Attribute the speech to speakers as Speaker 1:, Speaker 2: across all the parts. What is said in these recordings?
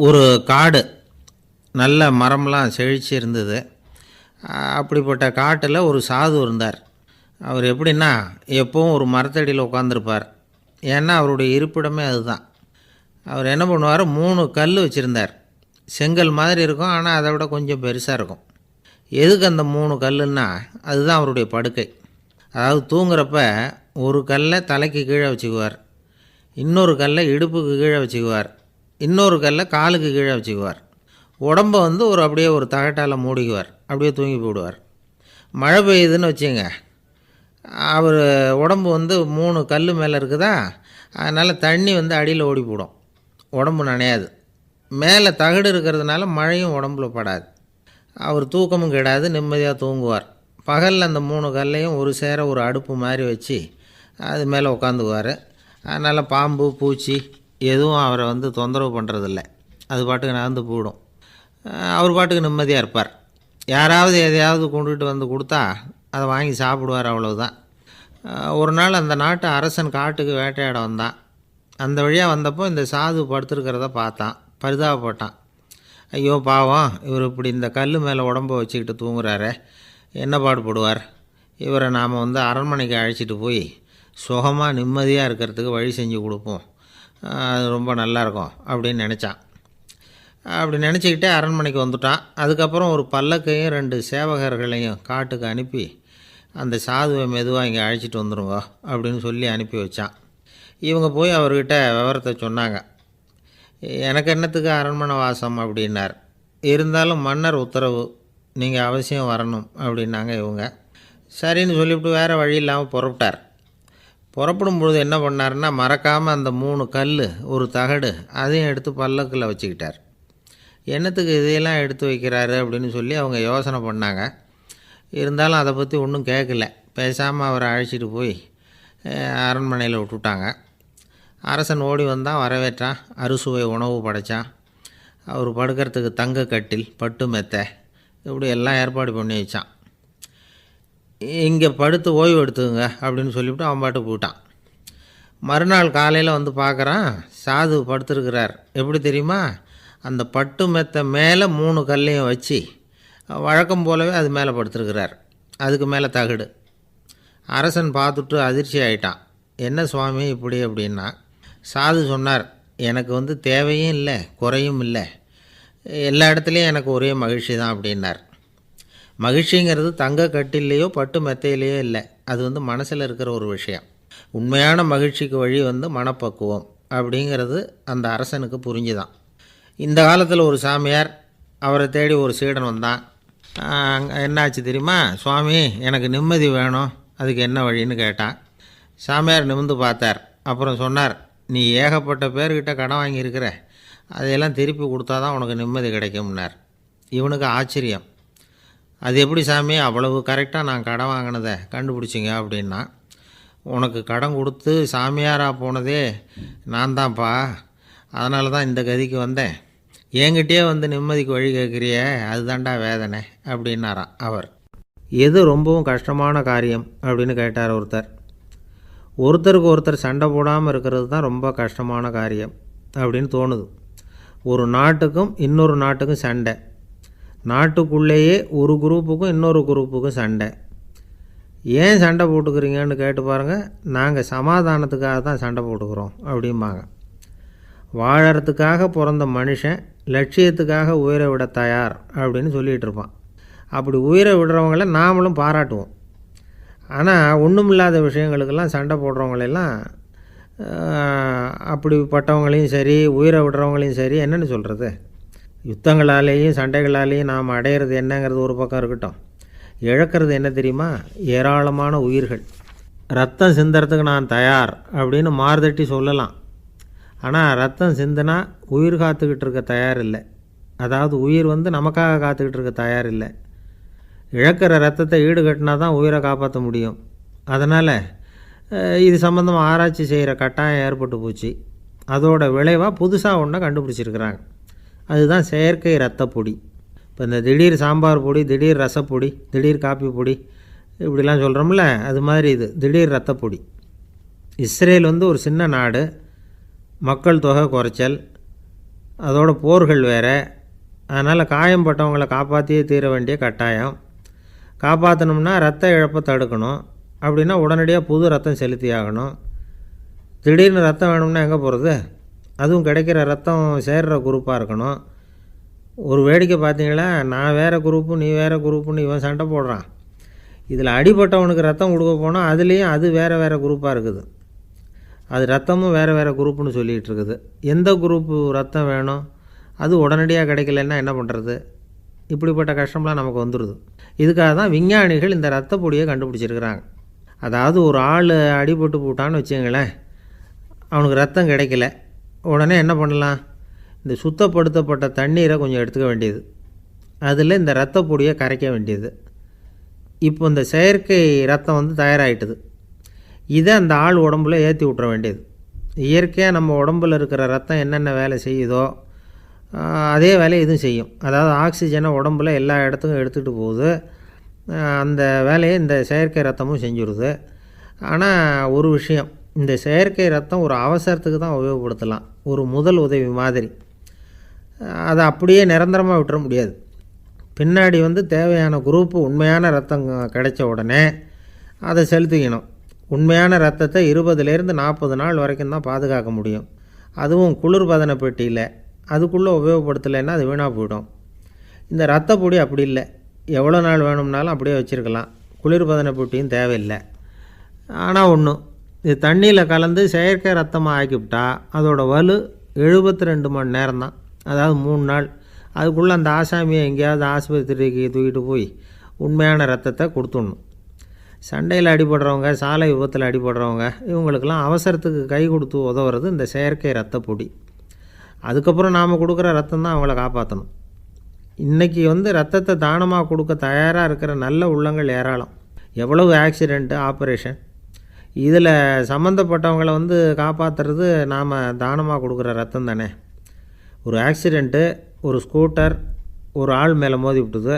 Speaker 1: ஒரு காடு, நல்ல மரம்லாம் செழிச்சு இருந்தது. அப்படிப்பட்ட காட்டில் ஒரு சாது இருந்தார். அவர் எப்படின்னா, எப்போவும் ஒரு மரத்தடியில் உட்காந்துருப்பார். ஏன்னா அவருடைய இருப்பிடமே அதுதான். அவர் என்ன பண்ணுவார், 3 கல் வச்சுருந்தார். செங்கல் மாதிரி இருக்கும், ஆனால் அதை விட கொஞ்சம் பெருசாக இருக்கும். எதுக்கு அந்த 3 கல்லுன்னா, அதுதான் அவருடைய படுக்கை. அதாவது தூங்குறப்ப ஒரு கல்லை தலைக்கு கீழே வச்சுக்குவார், இன்னொரு கல்லை இடுப்புக்கு கீழே வச்சுக்குவார், இன்னொரு கல்லை காலுக்கு கீழே வச்சுக்குவார். உடம்பை வந்து அப்படியே ஒரு தகட்டால் மூடிக்குவார், அப்படியே தூங்கி போடுவார். மழை பெய்யுதுன்னு வச்சுங்க, அவர் உடம்பு வந்து 3 கல் மேலே இருக்குதா, அதனால் தண்ணி வந்து அடியில் ஓடி போடும், உடம்பு நனையாது. மேலே தகடு இருக்கிறதுனால மழையும் உடம்புல படாது. அவர் தூக்கமும் கெடாது, நிம்மதியாக தூங்குவார். பகலில் அந்த 3 கல்லையும் ஒரு சேர ஒரு அடுப்பு மாதிரி வச்சு அது மேலே உட்காந்துக்குவார். அதனால் பாம்பு பூச்சி எதுவும் அவரை வந்து தொந்தரவு பண்ணுறதில்ல, அது பாட்டுக்கு நகர்ந்து போயிடும். அவர் பாட்டுக்கு நிம்மதியாக இருப்பார். யாராவது எதையாவது கொண்டுகிட்டு வந்து கொடுத்தா அதை வாங்கி சாப்பிடுவார், அவ்வளவுதான். ஒரு நாள் அந்த நாட்டு அரசன் காட்டுக்கு வேட்டையாட வந்தான். அந்த வழியாக வந்தப்போ இந்த சாது படுத்துருக்கிறத பார்த்தான், பரிதாபப்பட்டான். ஐயோ பாவம், இவர் இப்படி இந்த கல் மேலே உடம்பை வச்சுக்கிட்டு தூங்குறாரே, என்ன பாடுபடுவார். இவரை நாம் வந்து அரண்மனைக்கு அழைச்சிட்டு போய் சுகமாக நிம்மதியாக இருக்கிறதுக்கு வழி செஞ்சு கொடுப்போம், அது ரொம்ப நல்லாயிருக்கும் அப்படின்னு நினச்சான். அப்படி நினச்சிக்கிட்டே அரண்மனைக்கு வந்துட்டான். அதுக்கப்புறம் ஒரு பல்லக்கையும் 2 சேவகர்களையும் காட்டுக்கு அனுப்பி அந்த சாதுவை மெதுவாக இங்கே அழைச்சிட்டு வந்துடுங்க அப்படின்னு சொல்லி அனுப்பி வச்சான். இவங்க போய் அவர்கிட்ட விவரத்தை சொன்னாங்க. எனக்கு என்னத்துக்கு அரண்மனை வாசம் அப்படின்னார். இருந்தாலும் மன்னர் உத்தரவு, நீங்கள் அவசியம் வரணும் அப்படின்னாங்க இவங்க. சரின்னு சொல்லிவிட்டு வேறு வழி இல்லாமல் புறப்பட்டார். புறப்படும் பொழுது என்ன பண்ணார்னா, மறக்காமல் அந்த 3 கல் ஒரு தகடு அதையும் எடுத்து பல்லக்கில் வச்சுக்கிட்டார். என்னத்துக்கு இதையெல்லாம் எடுத்து வைக்கிறாரு அப்படின்னு சொல்லி அவங்க யோசனை பண்ணாங்க. இருந்தாலும் அதை பற்றி ஒன்றும் கேட்கல. பேசாமல் அவரை அழைச்சிட்டு போய் அரண்மனையில் விட்டுட்டாங்க. அரசன் ஓடி வந்தான், வரவேற்றான், அறுசுவை உணவு படைத்தான். அவர் படுக்கிறதுக்கு தங்க கட்டில், பட்டு மெத்தை, இப்படி எல்லாம் ஏற்பாடு பண்ணி வச்சான். இங்கே படுத்து ஓய்வு எடுத்துங்க அப்படின்னு சொல்லிவிட்டு அவன் பாட்டு போயிட்டான். மறுநாள் காலையில் வந்து பார்க்குறான், சாது படுத்துருக்கிறார். எப்படி தெரியுமா, அந்த பட்டு மெத்தை மேலே 3 கல்லையும் வச்சு வழக்கம் போலவே அது மேலே படுத்துருக்கிறார், அதுக்கு மேலே தகடு. அரசன் பார்த்துட்டு அதிர்ச்சி ஆகிட்டான். என்ன சுவாமி இப்படி அப்படின்னா, சாது சொன்னார், எனக்கு வந்து தேவையும் இல்லை குறையும் இல்லை, எல்லா இடத்துலையும் எனக்கு ஒரே மகிழ்ச்சி தான் அப்படின்னார். மகிழ்ச்சிங்கிறது தங்க கட்டிலேயோ பட்டு மெத்தையிலேயோ இல்லை, அது வந்து மனசில் இருக்கிற ஒரு விஷயம். உண்மையான மகிழ்ச்சிக்கு வழி வந்து மனப்பக்குவம் அப்படிங்கிறது அந்த அரசனுக்கு புரிஞ்சுதான். இந்த காலத்தில் ஒரு சாமியார், அவரை தேடி ஒரு சீடன் வந்தான். என்னாச்சு தெரியுமா, சுவாமி எனக்கு நிம்மதி வேணும், அதுக்கு என்ன வழின்னு கேட்டான். சாமியார் நிமிர்ந்து பார்த்தார். அப்புறம் சொன்னார், நீ ஏகப்பட்ட பேர்கிட்ட கடன் வாங்கியிருக்கிற, அதையெல்லாம் திருப்பி கொடுத்தா தான் உனக்கு நிம்மதி கிடைக்கும்னார். இவனுக்கு ஆச்சரியம். அது எப்படி சாமி, அவ்வளவு கரெக்டாக நான் கடன் வாங்கினதை கண்டுபிடிச்சிங்க அப்படின்னா. உனக்கு கடன் கொடுத்து சாமியாராக போனதே நான் தான்ப்பா, அதனால தான் இந்த கதிக்கு வந்தேன். என்கிட்டயே வந்து நிம்மதிக்கு வழி கேட்குறிய, அதுதான்டா வேதனை அப்படின்னாராம் அவர். எது ரொம்பவும் கஷ்டமான காரியம் அப்படின்னு கேட்டார் ஒருத்தர். ஒருத்தருக்கு ஒருத்தர் சண்டை போடாமல் இருக்கிறது தான் ரொம்ப கஷ்டமான காரியம் அப்படின்னு தோணுது. ஒரு நாட்டுக்கும் இன்னொரு நாட்டுக்கும் சண்டை, நாட்டுக்குள்ளேயே ஒரு குரூப்புக்கும் இன்னொரு குரூப்புக்கும் சண்டை. ஏன் சண்டை போட்டுக்கிறீங்கன்னு கேட்டு பாருங்கள். நாங்கள் சமாதானத்துக்காக தான் சண்டை போட்டுக்கிறோம் அப்படிம்பாங்க. வாழறதுக்காக பிறந்த மனுஷன் லட்சியத்துக்காக உயிரை விட தயார் அப்படின்னு சொல்லிகிட்டு இருப்பான். அப்படி உயிரை விடுறவங்கள நாமளும் பாராட்டுவோம். ஆனால் ஒன்றுமில்லாத விஷயங்களுக்கெல்லாம் சண்டை போடுறவங்களெல்லாம், அப்படிப்பட்டவங்களையும் சரி உயிரை விடுறவங்களையும் சரி என்னென்னு சொல்கிறது, யுத்தங்களாலேயும் சண்டைகளாலேயும் நாம் அடையிறது என்னங்கிறது ஒரு பக்கம் இருக்கட்டும், இழக்கிறது என்ன தெரியுமா, ஏராளமான உயிர்கள். ரத்தம் சிந்துறதுக்கு நான் தயார் அப்படின்னு மார்தட்டி சொல்லலாம். ஆனால் ரத்தம் சிந்தினா உயிர் காத்துக்கிட்டு இருக்க தயார் இல்லை. அதாவது உயிர் வந்து நமக்காக காத்துக்கிட்டு இருக்க தயார் இல்லை. இழக்கிற ரத்தத்தை ஈடுகட்டினா தான் உயிரை காப்பாற்ற முடியும். அதனால் இது சம்மந்தமாக ஆராய்ச்சி செய்கிற கட்டாயம் ஏற்பட்டு போச்சு. அதோட விளைவாக புதுசாக ஒன்றை கண்டுபிடிச்சிருக்கிறாங்க. அதுதான் செயற்கை ரத்தப்பொடி. இப்போ இந்த திடீர் சாம்பார் பொடி, திடீர் ரசப்பொடி, திடீர் காப்பி பொடி இப்படிலாம் சொல்கிறோம்ல, அது மாதிரி இது திடீர் ரத்தப்பொடி. இஸ்ரேல் வந்து ஒரு சின்ன நாடு, மக்கள் தொகை குறைச்சல், அதோட போர்கள் வேறு. அதனால் காயம்பட்டவங்களை காப்பாற்றியே தீர வேண்டிய கட்டாயம். காப்பாற்றணும்னா ரத்த இழப்பை தடுக்கணும். அப்படின்னா உடனடியாக புது ரத்தம் செலுத்தி ஆகணும். திடீர்னு ரத்தம் வேணும்னா எங்கே போகிறது? அதுவும் கிடைக்கிற ரத்தம் சேர்கிற குரூப்பாக இருக்கணும். ஒரு வேடிக்கை பார்த்தீங்களா, நான் வேறு குரூப்பு நீ வேறு குரூப்புன்னு இவன் சண்டை போடுறான். இதில் அடிபட்டவனுக்கு ரத்தம் கொடுக்க போனால் அதுலேயும் அது வேறு வேறு குரூப்பாக இருக்குது. அது ரத்தமும் வேறு வேறு குரூப்புன்னு சொல்லிகிட்டு இருக்குது. எந்த குரூப்பு ரத்தம் வேணும், அது உடனடியாக கிடைக்கலன்னா என்ன பண்ணுறது? இப்படிப்பட்ட கஷ்டம்லாம் நமக்கு வந்துடுது. இதுக்காக தான் விஞ்ஞானிகள் இந்த ரத்த பொடியை கண்டுபிடிச்சிருக்கிறாங்க. அதாவது ஒரு ஆள் அடிபட்டு போட்டான்னு வச்சுங்களேன், அவனுக்கு ரத்தம் கிடைக்கல. உடனே என்ன பண்ணலாம்? இந்த சுத்தப்படுத்தப்பட்ட தண்ணீரை கொஞ்சம் எடுத்துக்க வேண்டியது, அதில் இந்த ரத்த பொடியை கரைக்க வேண்டியது. இப்போ இந்த செயற்கை ரத்தம் வந்து தயாராகிட்டுது. இதை அந்த ஆள் உடம்புல ஏற்றி விட்ற வேண்டியது. இயற்கையாக நம்ம உடம்பில் இருக்கிற ரத்தம் என்னென்ன வேலை செய்யுதோ அதே வேலையை இதுவும் செய்யும். அதாவது ஆக்சிஜனை உடம்புல எல்லா இடத்துக்கும் எடுத்துகிட்டு போகுது. அந்த வேலையை இந்த செயற்கை ரத்தமும் செஞ்சுடுது. ஆனால் ஒரு விஷயம், இந்த செயற்கை ரத்தம் ஒரு அவசரத்துக்கு தான் உபயோகப்படுத்தலாம், ஒரு முதல் உதவி மாதிரி. அதை அப்படியே நிரந்தரமாக விட்டுற முடியாது. பின்னாடி வந்து தேவையான குரூப்பு உண்மையான ரத்தம் கிடைச்ச உடனே அதை செலுத்திக்கணும். உண்மையான ரத்தத்தை 20லேருந்து 40 நாள் வரைக்கும் தான் பாதுகாக்க முடியும். அதுவும் குளிர்பதன பெட்டியில். அதுக்குள்ளே உபயோகப்படுத்தலைன்னா அது வீணாக போயிடும். இந்த ரத்த பொடி அப்படி இல்லை, எவ்வளோ நாள் வேணும்னாலும் அப்படியே வச்சுருக்கலாம். குளிர்பதன பெட்டியும் தேவையில்லை. ஆனால் ஒன்று, இது தண்ணியில் கலந்து செயற்கை ரத்தமாக ஆக்கிவிட்டா அதோட வலு 72 மணி நேரம் தான். அதாவது 3 நாள். அதுக்குள்ளே அந்த ஆசாமியை எங்கேயாவது ஆஸ்பத்திரிக்கு தூக்கிட்டு போய் உண்மையான ரத்தத்தை கொடுத்துடணும். சண்டையில் அடிபடுறவங்க, சாலை விபத்தில் அடிபடுறவங்க, இவங்களுக்கெல்லாம் அவசரத்துக்கு கை கொடுத்து உதவுறது இந்த செயற்கை ரத்த பொடி. அதுக்கப்புறம் நாம் கொடுக்குற ரத்தம் தான் அவங்கள காப்பாற்றணும். இன்றைக்கி வந்து ரத்தத்தை தானமாக கொடுக்க தயாராக இருக்கிற நல்ல உள்ளங்கள் ஏராளம். எவ்வளவு ஆக்சிடெண்ட்டு, ஆப்ரேஷன், இதில் சம்மந்தப்பட்டவங்களை வந்து காப்பாற்றுறது நாம் தானமாக கொடுக்குற ரத்தம் தானே. ஒரு ஆக்சிடெண்ட்டு, ஒரு ஸ்கூட்டர் ஒரு ஆள் மேலே மோதி விட்டுது.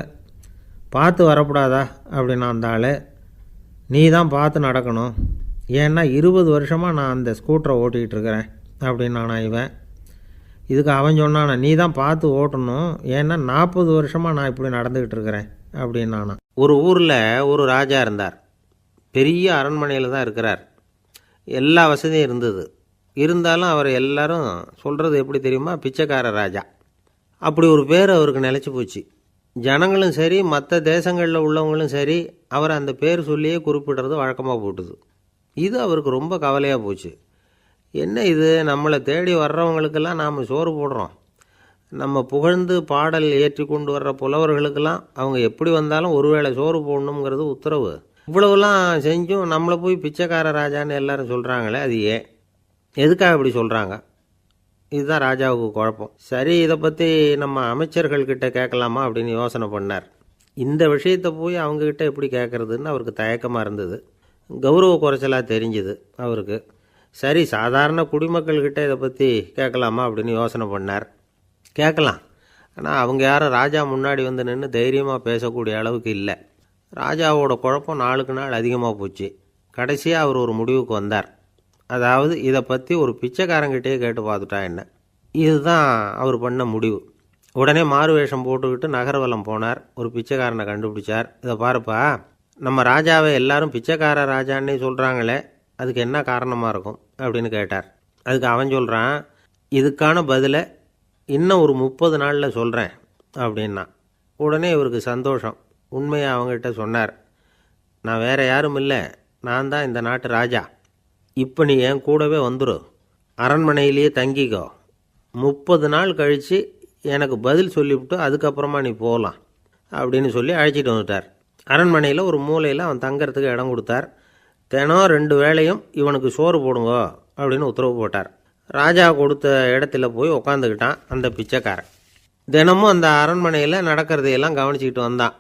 Speaker 1: பார்த்து வரக்கூடாதா அப்படின்னா அந்த ஆள், நீ தான் பார்த்து நடக்கணும், ஏன்னா 20 வருஷமாக நான் அந்த ஸ்கூட்டரை ஓட்டிகிட்டு இருக்கிறேன் அப்படின்னானா இவன். இதுக்கு அவன் சொன்னானா, நீ தான் பார்த்து ஓட்டணும், ஏன்னா 40 வருஷமாக நான் இப்படி நடந்துக்கிட்டு இருக்கிறேன் அப்படின்னானா. ஒரு ஊரில் ஒரு ராஜா இருந்தார். பெரிய அரண்மனையில் தான் இருக்கிறார். எல்லா வசதியும் இருந்தது. இருந்தாலும் அவர் எல்லாரும் சொல்கிறது எப்படி தெரியுமா, பிச்சைக்கார ராஜா. அப்படி ஒரு பேர் அவருக்கு நிலச்சி போச்சு. ஜனங்களும் சரி, மற்ற தேசங்களில் உள்ளவங்களும் சரி, அவர் அந்த பேர் சொல்லியே குறிப்பிடுறது வழக்கமாக போட்டுது. இது அவருக்கு ரொம்ப கவலையாக போச்சு. என்ன இது, நம்மளை தேடி வர்றவங்களுக்கெல்லாம் நாம் சோறு போடுறோம், நம்ம புகழ்ந்து பாடல் ஏற்றி கொண்டு வர்ற புலவர்களுக்கெல்லாம் அவங்க எப்படி வந்தாலும் ஒருவேளை சோறு போடணுங்கிறது உத்தரவு. இவ்வளவுலாம் செஞ்சும் நம்மளை போய் பிச்சைக்கார ராஜான்னு எல்லாரும் சொல்கிறாங்களே, அது ஏன், எதுக்காக இப்படி சொல்கிறாங்க? இதுதான் ராஜாவுக்கு குழப்பம். சரி, இதை பற்றி நம்ம அமைச்சர்கள்கிட்ட கேட்கலாமா அப்படின்னு யோசனை பண்ணார். இந்த விஷயத்தை போய் அவங்கக்கிட்ட எப்படி கேட்குறதுன்னு அவருக்கு தயக்கமாக இருந்தது. கௌரவ குறைச்சலாக தெரிஞ்சுது அவருக்கு. சரி, சாதாரண குடிமக்கள்கிட்ட இதை பற்றி கேட்கலாமா அப்படின்னு யோசனை பண்ணார். கேட்கலாம், ஆனால் அவங்க யாரும் ராஜா முன்னாடி வந்து நின்று தைரியமாக பேசக்கூடிய அளவுக்கு இல்லை. ராஜாவோட குழப்பம் நாளுக்கு நாள் அதிகமாக போச்சு. கடைசியாக அவர் ஒரு முடிவுக்கு வந்தார். அதாவது இதை பற்றி ஒரு பிச்சைக்காரங்கிட்டே கேட்டு பார்த்துட்டா என்ன. இதுதான் அவர் பண்ண முடிவு. உடனே மாறு வேஷம் போட்டுக்கிட்டு நகர்வலம் போனார். ஒரு பிச்சைக்காரனை கண்டுபிடிச்சார். இதை பாருப்பா, நம்ம ராஜாவை எல்லாரும் பிச்சைக்கார ராஜான்னே சொல்கிறாங்களே, அதுக்கு என்ன காரணமாக இருக்கும் அப்படின்னு கேட்டார். அதுக்கு அவன் சொல்கிறான், இதுக்கான பதிலை இன்னும் ஒரு 30 நாளில் சொல்கிறேன் அப்படின்னா. உடனே இவருக்கு சந்தோஷம். உண்மையை அவங்ககிட்ட சொன்னார். நான் வேறு யாரும் இல்லை, நான் தான் இந்த நாட்டு ராஜா. இப்போ நீ என் கூடவே வந்துடும், அரண்மனையிலேயே தங்கிக்கோ, 30 நாள் கழித்து எனக்கு பதில் சொல்லிவிட்டு அதுக்கப்புறமா நீ போகலாம் அப்படின்னு சொல்லி அழைச்சிட்டு வந்துட்டார். அரண்மனையில் ஒரு மூலையில் அவன் தங்கிறதுக்கு இடம் கொடுத்தார். தினம் 2 வேளையும் இவனுக்கு சோறு போடுங்க அப்படின்னு உத்தரவு போட்டார். ராஜா கொடுத்த இடத்துல போய் உக்காந்துக்கிட்டான் அந்த பிச்சைக்காரன். தினமும் அந்த அரண்மனையில் நடக்கிறதையெல்லாம் கவனிச்சிக்கிட்டு வந்தான்.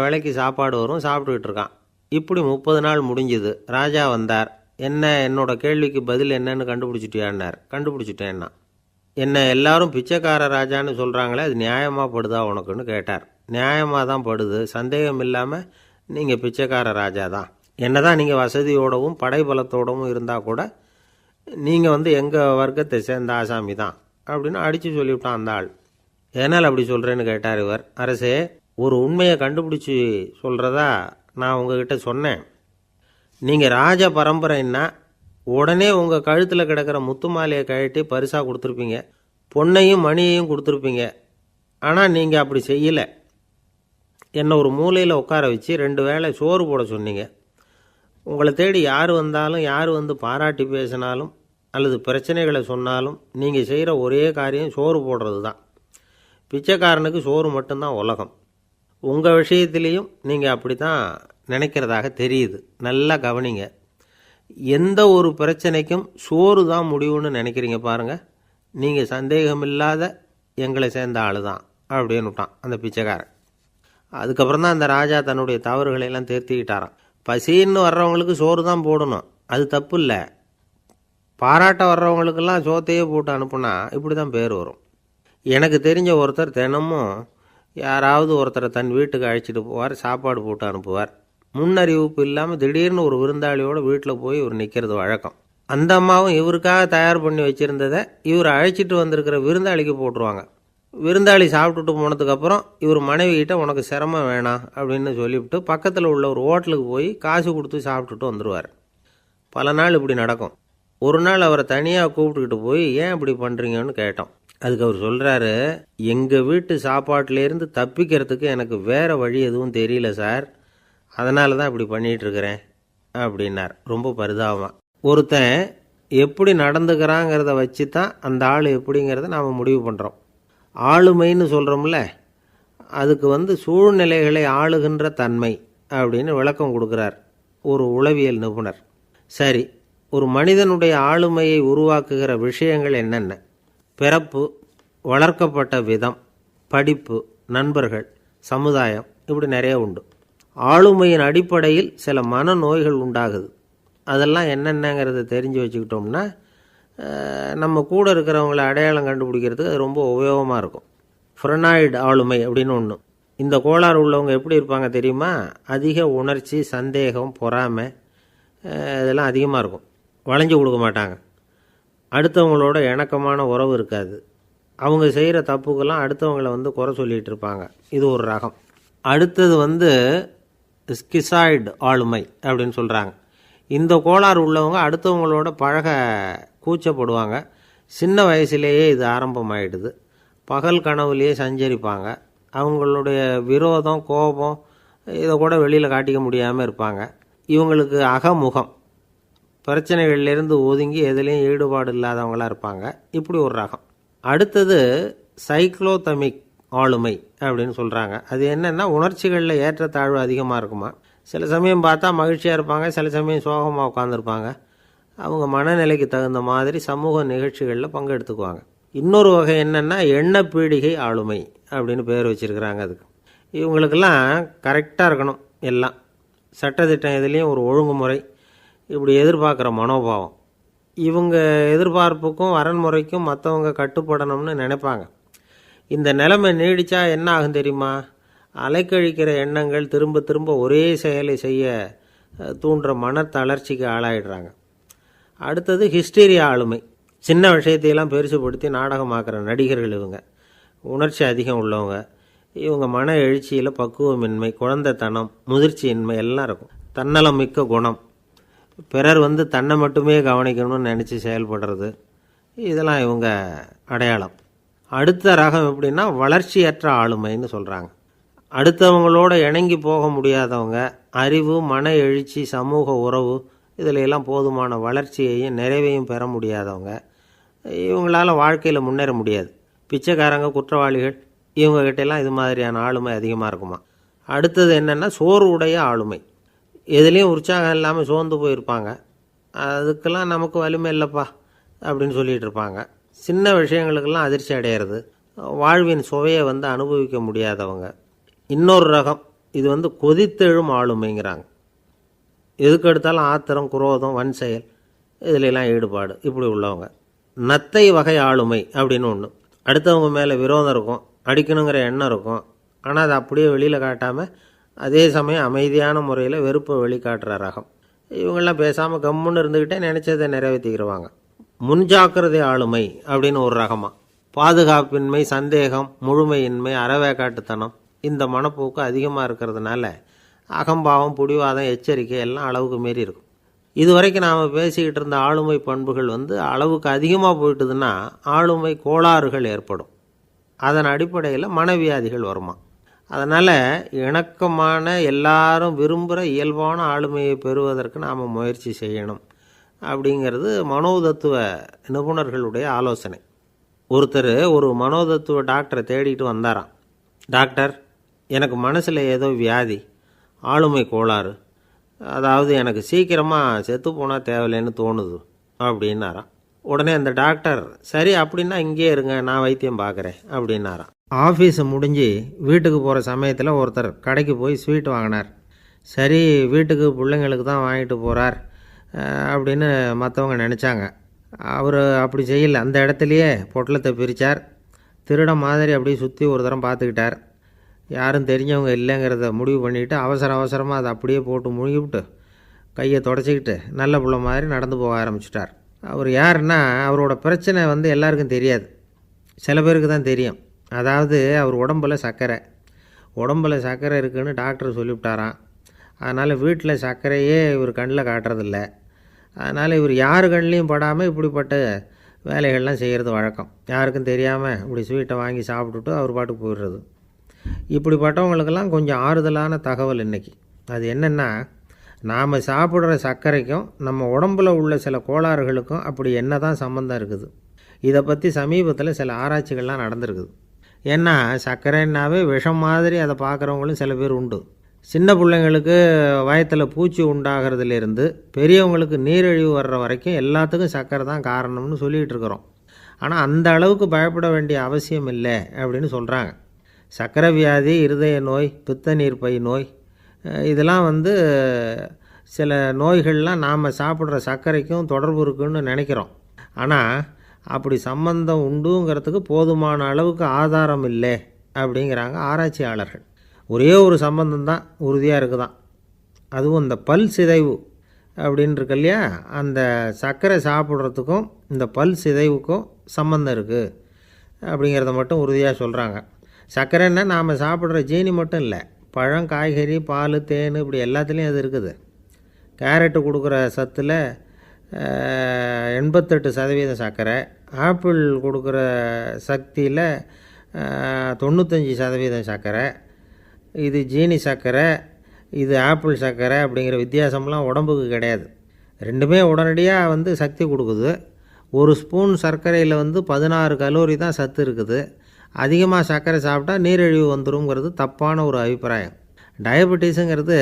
Speaker 1: வேளைக்கு சாப்பாடு வரும், சாப்பிட்டுக்கிட்டு இருக்கான். இப்படி 30 நாள் முடிஞ்சுது. ராஜா வந்தார். என்ன, என்னோட கேள்விக்கு பதில் என்னன்னு கண்டுபிடிச்சிட்டியான்னார். கண்டுபிடிச்சிட்டேன்னா. என்ன எல்லாரும் பிச்சைக்கார ராஜான்னு சொல்கிறாங்களே, அது நியாயமாக படுதா உனக்குன்னு கேட்டார். நியாயமாக தான் படுது, சந்தேகம் இல்லாமல் நீங்கள் பிச்சைக்கார ராஜா தான். என்ன தான் நீங்கள் வசதியோடவும் படைபலத்தோடவும் இருந்தால் கூட நீங்கள் எங்கள் வர்க்கத்தை சேர்ந்த ஆசாமி தான் அப்படின்னு அடித்து சொல்லிவிட்டான் அந்த ஆள். ஏனால் அப்படி சொல்கிறேன்னு கேட்டார் இவர். அரசே, ஒரு உண்மையை கண்டுபிடிச்சி சொல்கிறதா நான் உங்ககிட்ட சொன்னேன். நீங்கள் ராஜ பரம்பரைன்னா உடனே உங்கள் கழுத்தில் கிடக்கிற முத்து மாலையை கழட்டி பரிசாக கொடுத்துருப்பீங்க, பொன்னையும் மணியையும் கொடுத்துருப்பீங்க. ஆனால் நீங்கள் அப்படி செய்யலை. என்னை ஒரு மூலையில் உட்கார வச்சு 2 வேளை சோறு போட சொன்னீங்க. உங்களை தேடி யார் வந்தாலும், யார் வந்து பாராட்டி பேசினாலும் அல்லது பிரச்சனைகளை சொன்னாலும் நீங்கள் செய்கிற ஒரே காரியம் சோறு போடுறது தான். பிச்சைக்காரனுக்கு சோறு மட்டும்தான் உலகம். உங்கள் விஷயத்திலையும் நீங்கள் அப்படி தான் நினைக்கிறதாக தெரியுது. நல்லா கவனிங்க. எந்த ஒரு பிரச்சனைக்கும் சோறு தான் முடிவுன்னு நினைக்கிறீங்க பாருங்கள். நீங்கள் சந்தேகமில்லாத எங்களை சேர்ந்த ஆள் தான் அப்படின்னு விட்டான் அந்த பிச்சைக்காரன். அதுக்கப்புறம் தான் அந்த ராஜா தன்னுடைய தவறுகளையெல்லாம் தேர்த்திக்கிட்டாராம். பசின்னு வர்றவங்களுக்கு சோறு தான் போடணும், அது தப்பு இல்லை. பாராட்ட வர்றவங்களுக்கெல்லாம் சோத்தையே போட்டு அனுப்புனா இப்படி தான் பேர் வரும். எனக்கு தெரிஞ்ச ஒருத்தர் தினமும் யாராவது ஒருத்தரை தன் வீட்டுக்கு அழைச்சிட்டு போவார், சாப்பாடு போட்டு அனுப்புவார். முன்னறிவிப்பு இல்லாமல் திடீர்னு ஒரு விருந்தாளியோட வீட்டில் போய் இவர் நிற்கிறது வழக்கம். அந்த அம்மாவும் இவருக்காக தயார் பண்ணி வச்சுருந்ததை இவர் அழைச்சிட்டு வந்திருக்கிற விருந்தாளிக்கு போட்டுருவாங்க. விருந்தாளி சாப்பிட்டுட்டு போனதுக்கப்புறம் இவர் மனைவிகிட்ட உனக்கு சிரமம் வேணாம் அப்படின்னு சொல்லிவிட்டு பக்கத்தில் உள்ள ஒரு ஹோட்டலுக்கு போய் காசு கொடுத்து சாப்பிட்டுட்டு வந்துடுவார். பல நாள் இப்படி நடக்கும். ஒரு நாள் அவரை தனியாக கூப்பிட்டுக்கிட்டு போய் ஏன் இப்படி பண்ணுறீங்கன்னு கேட்டோம். அதுக்கு அவர் சொல்கிறாரு, எங்கள் வீட்டு சாப்பாட்டிலேருந்து தப்பிக்கிறதுக்கு எனக்கு வேறு வழி எதுவும் தெரியல சார், அதனால தான் இப்படி பண்ணிகிட்ருக்கிறேன் அப்படின்னார் ரொம்ப பரிதாபமாக. ஒருத்தன் எப்படி நடந்துக்கிறாங்கிறத வச்சு தான் அந்த ஆள் எப்படிங்கிறத நாம் முடிவு பண்ணுறோம். ஆளுமைன்னு சொல்கிறோம்ல, அதுக்கு சூழ்நிலைகளை ஆளுகின்ற தன்மை அப்படின்னு விளக்கம் கொடுக்குறார் ஒரு உளவியல் நிபுணர். சரி, ஒரு மனிதனுடைய ஆளுமையை உருவாக்குகிற விஷயங்கள் என்னென்ன? பிறப்பு, வளர்க்கப்பட்ட விதம், படிப்பு, நண்பர்கள், சமுதாயம், இப்படி நிறைய உண்டு. ஆளுமையின் அடிப்படையில் சில மனநோய்கள் உண்டாகுது. அதெல்லாம் என்னென்னங்கிறத தெரிஞ்சு வச்சுக்கிட்டோம்னா நம்ம கூட இருக்கிறவங்கள அடையாளம் கண்டுபிடிக்கிறதுக்கு அது ரொம்ப உபயோகமாக இருக்கும். ஃப்ரெனாய்டு ஆளுமை அப்படின்னு ஒன்று. இந்த கோளாறு உள்ளவங்க எப்படி இருப்பாங்க தெரியுமா? அதிக உணர்ச்சி, சந்தேகம், பொறாமை இதெல்லாம் அதிகமாக இருக்கும். வளைஞ்சு கொடுக்க மாட்டாங்க. அடுத்தவங்களோட இணக்கமான உறவு இருக்காது. அவங்க செய்கிற தப்புக்கெல்லாம் அடுத்தவங்களை குறை சொல்லிகிட்டு இருப்பாங்க. இது ஒரு ரகம். அடுத்தது ஸ்கிசாய்டு ஆளுமை அப்படின்னு சொல்கிறாங்க. இந்த கோளாறு உள்ளவங்க அடுத்தவங்களோட பழக கூச்சப்படுவாங்க. சின்ன வயசுலேயே இது ஆரம்பமாயிடுது. பகல் கனவுலேயே சஞ்சரிப்பாங்க. அவங்களுடைய விரோதம், கோபம் இதை கூட வெளியில் காட்டிக்க முடியாமல் இருப்பாங்க. இவங்களுக்கு அகமுகம், பிரச்சனைகள்லேருந்து ஒதுங்கி எதுலேயும் ஈடுபாடு இல்லாதவங்களாக இருப்பாங்க. இப்படி ஒரு ரகம். அடுத்தது சைக்ளோதமிக் ஆளுமை அப்படின்னு சொல்கிறாங்க. அது என்னென்னா, உணர்ச்சிகளில் ஏற்றத்தாழ்வு அதிகமாக இருக்குமா. சில சமயம் பார்த்தா மகிழ்ச்சியாக இருப்பாங்க, சில சமயம் சோகமாக உட்காந்துருப்பாங்க. அவங்க மனநிலைக்கு தகுந்த மாதிரி சமூக நிகழ்ச்சிகளில் பங்கெடுத்துக்குவாங்க. இன்னொரு வகை என்னென்னா எண்ணப்பீடிகை ஆளுமை அப்படின்னு பேர் வச்சுருக்கிறாங்க. அதுக்கு இவங்களுக்கெல்லாம் கரெக்டாக இருக்கணும், எல்லாம் சட்டத்திட்டம், எதுலேயும் ஒரு ஒழுங்குமுறை, இப்படி எதிர்பார்க்குற மனோபாவம். இவங்க எதிர்பார்ப்புக்கும் வரன்முறைக்கும் மற்றவங்க கட்டுப்படணும்னு நினைப்பாங்க. இந்த நிலைமை நீடித்தா என்ன ஆகும் தெரியுமா? அலைக்கழிக்கிற எண்ணங்கள் திரும்ப திரும்ப ஒரே செயலை செய்ய தூண்டுற மன தளர்ச்சிக்கு ஆளாயிடுறாங்க. அடுத்தது ஹிஸ்டீரியா ஆளுமை. சின்ன விஷயத்தையெல்லாம் பெருசுப்படுத்தி நாடகமாக்குற நடிகர்கள் இவங்க. உணர்ச்சி அதிகம் உள்ளவங்க. இவங்க மன எழுச்சியில் பக்குவமின்மை, குழந்தைத்தனம், முதிர்ச்சியின்மை எல்லாம் இருக்கும். தன்னலம் மிக்க குணம். பிறர் தன்னை மட்டுமே கவனிக்கணும்னு நினச்சி செயல்படுறது, இதெல்லாம் இவங்க அடையாளம். அடுத்த ரகம் எப்படின்னா வளர்ச்சியற்ற ஆளுமைன்னு சொல்கிறாங்க. அடுத்தவங்களோட இணங்கி போக முடியாதவங்க, அறிவு, மன எழுச்சி, சமூக உறவு இதில் எல்லாம் போதுமான வளர்ச்சியையும் நிறைவையும் பெற முடியாதவங்க. இவங்களால வாழ்க்கையில் முன்னேற முடியாது. பிச்சைக்காரங்க, குற்றவாளிகள், இவங்ககிட்டெல்லாம் இது மாதிரியான ஆளுமை அதிகமாக இருக்குமா. அடுத்தது என்னென்னா சோறு உடைய ஆளுமை. எதுலேயும் உற்சாகம் இல்லாமல் சோர்ந்து போயிருப்பாங்க. அதுக்கெல்லாம் நமக்கு வலிமை இல்லைப்பா அப்படின்னு சொல்லிகிட்டு இருப்பாங்க. சின்ன விஷயங்களுக்கெல்லாம் அதிர்ச்சி அடையிறது, வாழ்வின் சுவையை அனுபவிக்க முடியாதவங்க. இன்னொரு ரகம் இது கொதித்தெழும் ஆளுமைங்கிறாங்க. எதுக்கு எடுத்தாலும் ஆத்திரம், குரோதம், வன் செயல் இதிலெல்லாம் ஈடுபாடு, இப்படி உள்ளவங்க. நத்தை வகை ஆளுமை அப்படின்னு ஒன்று. அடுத்தவங்க மேலே விரோதம் இருக்கும், அடிக்கணுங்கிற எண்ணம் இருக்கும். ஆனால் அதை அப்படியே வெளியில் காட்டாமல் அதே சமயம் அமைதியான முறையில் வெறுப்பை வெளிக்காட்டுற ரகம். இவங்கெல்லாம் பேசாமல் கம்முன்னு இருந்துக்கிட்டே நினச்சதை நிறைவேற்றிக்கிறவாங்க. முன்ஜாக்கிரதை ஆளுமை அப்படின்னு ஒரு ரகமாக. பாதுகாப்பின்மை, சந்தேகம், முழுமையின்மை, அறவேக்காட்டுத்தனம் இந்த மனப்போக்கு அதிகமாக இருக்கிறதுனால அகம்பாவம், பிடிவாதம், எச்சரிக்கை எல்லாம் அளவுக்கு மீறி இருக்கும். இதுவரைக்கும் நாம் பேசிக்கிட்டு இருந்த ஆளுமை பண்புகள் அளவுக்கு அதிகமாக போயிட்டுதுன்னா ஆளுமை கோளாறுகள் ஏற்படும். அதன் அடிப்படையில் மனவியாதிகள் வருமா. அதனால் இணக்கமான எல்லாரும் விரும்புகிற இயல்பான ஆளுமையை பெறுவதற்கு நாம் முயற்சி செய்யணும் அப்படிங்கிறது மனோதத்துவ நிபுணர்களுடைய ஆலோசனை. ஒருத்தர் ஒரு மனோதத்துவ டாக்டரை தேடிட்டு வந்தாராம். டாக்டர், எனக்கு மனசில் ஏதோ வியாதி, ஆளுமை கோளாறு, அதாவது எனக்கு சீக்கிரமாக செத்து போனால் தேவையில்லைன்னு தோணுது அப்படின்னாராம். உடனே அந்த டாக்டர், சரி அப்படின்னா இங்கேயே இருங்க, நான் வைத்தியம் பார்க்குறேன் அப்படின்னாராம். ஆஃபீஸு முடிஞ்சு வீட்டுக்கு போகிற சமயத்தில் ஒருத்தர் கடைக்கு போய் ஸ்வீட் வாங்கினார். சரி, வீட்டுக்கு பிள்ளைங்களுக்கு தான் வாங்கிட்டு போகிறார் அப்படின்னு மற்றவங்க நினச்சாங்க. அவர் அப்படி செய்யலை. அந்த இடத்துலையே பொட்டலத்தை பிரித்தார். திருட மாதிரி அப்படியே சுற்றி ஒரு தரம் பார்த்துக்கிட்டார். யாரும் தெரிஞ்சவங்க இல்லைங்கிறத முடிவு பண்ணிவிட்டு அவசரமாக அதை அப்படியே போட்டு முழுகிவிட்டு கையை தொடச்சிக்கிட்டு நல்ல பிள்ளை மாதிரி நடந்து போக ஆரம்பிச்சிட்டார். அவர் யாருன்னா, அவரோட பிரச்சனை எல்லாருக்கும் தெரியாது, சில பேருக்கு தான் தெரியும். அதாவது அவர் உடம்பில் சர்க்கரை இருக்குதுன்னு டாக்டர் சொல்லிவிட்டாராம். அதனால் வீட்டில் சர்க்கரையே இவர் கண்ணில் காட்டுறதில்ல. அதனால் இவர் யார் கண்ணிலையும் படாமல் இப்படிப்பட்ட வேலைகள்லாம் செய்கிறது வழக்கம். யாருக்கும் தெரியாமல் இப்படி ஸ்வீட்டை வாங்கி சாப்பிட்டுட்டு அவர் பாட்டுக்கு போயிடுறது. இப்படிப்பட்டவங்களுக்கெல்லாம் கொஞ்சம் ஆறுதலான தகவல் இன்றைக்கி. அது என்னென்னா, நாம் சாப்பிட்ற சர்க்கரைக்கும் நம்ம உடம்பில் உள்ள சில கோளாறுகளுக்கும் அப்படி என்ன தான் சம்மந்தம் இருக்குது. இதை பற்றி சமீபத்தில் சில ஆராய்ச்சிகள்லாம் நடந்திருக்குது. ஏன்னா சர்க்கரைன்னாவே விஷம் மாதிரி அதை பார்க்குறவங்களும் சில பேர் உண்டு. சின்ன பிள்ளைங்களுக்கு வயத்தில் பூச்சி உண்டாகிறதுலேருந்து பெரியவங்களுக்கு நீரிழிவு வர்ற வரைக்கும் எல்லாத்துக்கும் சர்க்கரை தான் காரணம்னு சொல்லிகிட்டு இருக்கிறோம். ஆனால் அந்த அளவுக்கு பயப்பட வேண்டிய அவசியம் இல்லை அப்படின்னு சொல்கிறாங்க. சர்க்கரை வியாதி, இருதய நோய், பித்த நீர்ப்பை நோய், இதெல்லாம் சில நோய்கள்லாம் நாம் சாப்பிட்ற சர்க்கரைக்கும் தொடர்பு இருக்குன்னு நினைக்கிறோம். ஆனால் அப்படி சம்பந்தம் உண்டுங்கிறதுக்கு போதுமான அளவுக்கு ஆதாரம் இல்லை அப்படிங்கிறாங்க ஆராய்ச்சியாளர்கள். ஒரே ஒரு சம்பந்தம் தான் உறுதியாக இருக்குதான். அதுவும் இந்த பல் சிதைவு அப்படின்னு இருக்கு இல்லையா, அந்த சர்க்கரை சாப்பிட்றதுக்கும் இந்த பல் சிதைவுக்கும் சம்பந்தம் இருக்குது அப்படிங்கிறத மட்டும் உறுதியாக சொல்கிறாங்க. சர்க்கரைன்னா நாம் சாப்பிட்ற ஜீனி மட்டும் இல்லை, பழம், காய்கறி, பால், தேன் இப்படி எல்லாத்துலேயும் அது இருக்குது. கேரட்டு கொடுக்குற சத்தில் 88% சர்க்கரை, ஆப்பிள் கொடுக்குற சக்தியில் 95% சர்க்கரை. இது ஜீனி சர்க்கரை, இது ஆப்பிள் சர்க்கரை அப்படிங்கிற வித்தியாசம்லாம் உடம்புக்கு கிடையாது. ரெண்டுமே உடனடியாக சக்தி கொடுக்குது. ஒரு ஸ்பூன் சர்க்கரையில் 16 கலோரி தான் சத்து இருக்குது. அதிகமாக சர்க்கரை சாப்பிட்டா நீரிழிவு வந்துருங்கிறது தப்பான ஒரு அபிப்பிராயம். டயபெட்டிஸுங்கிறது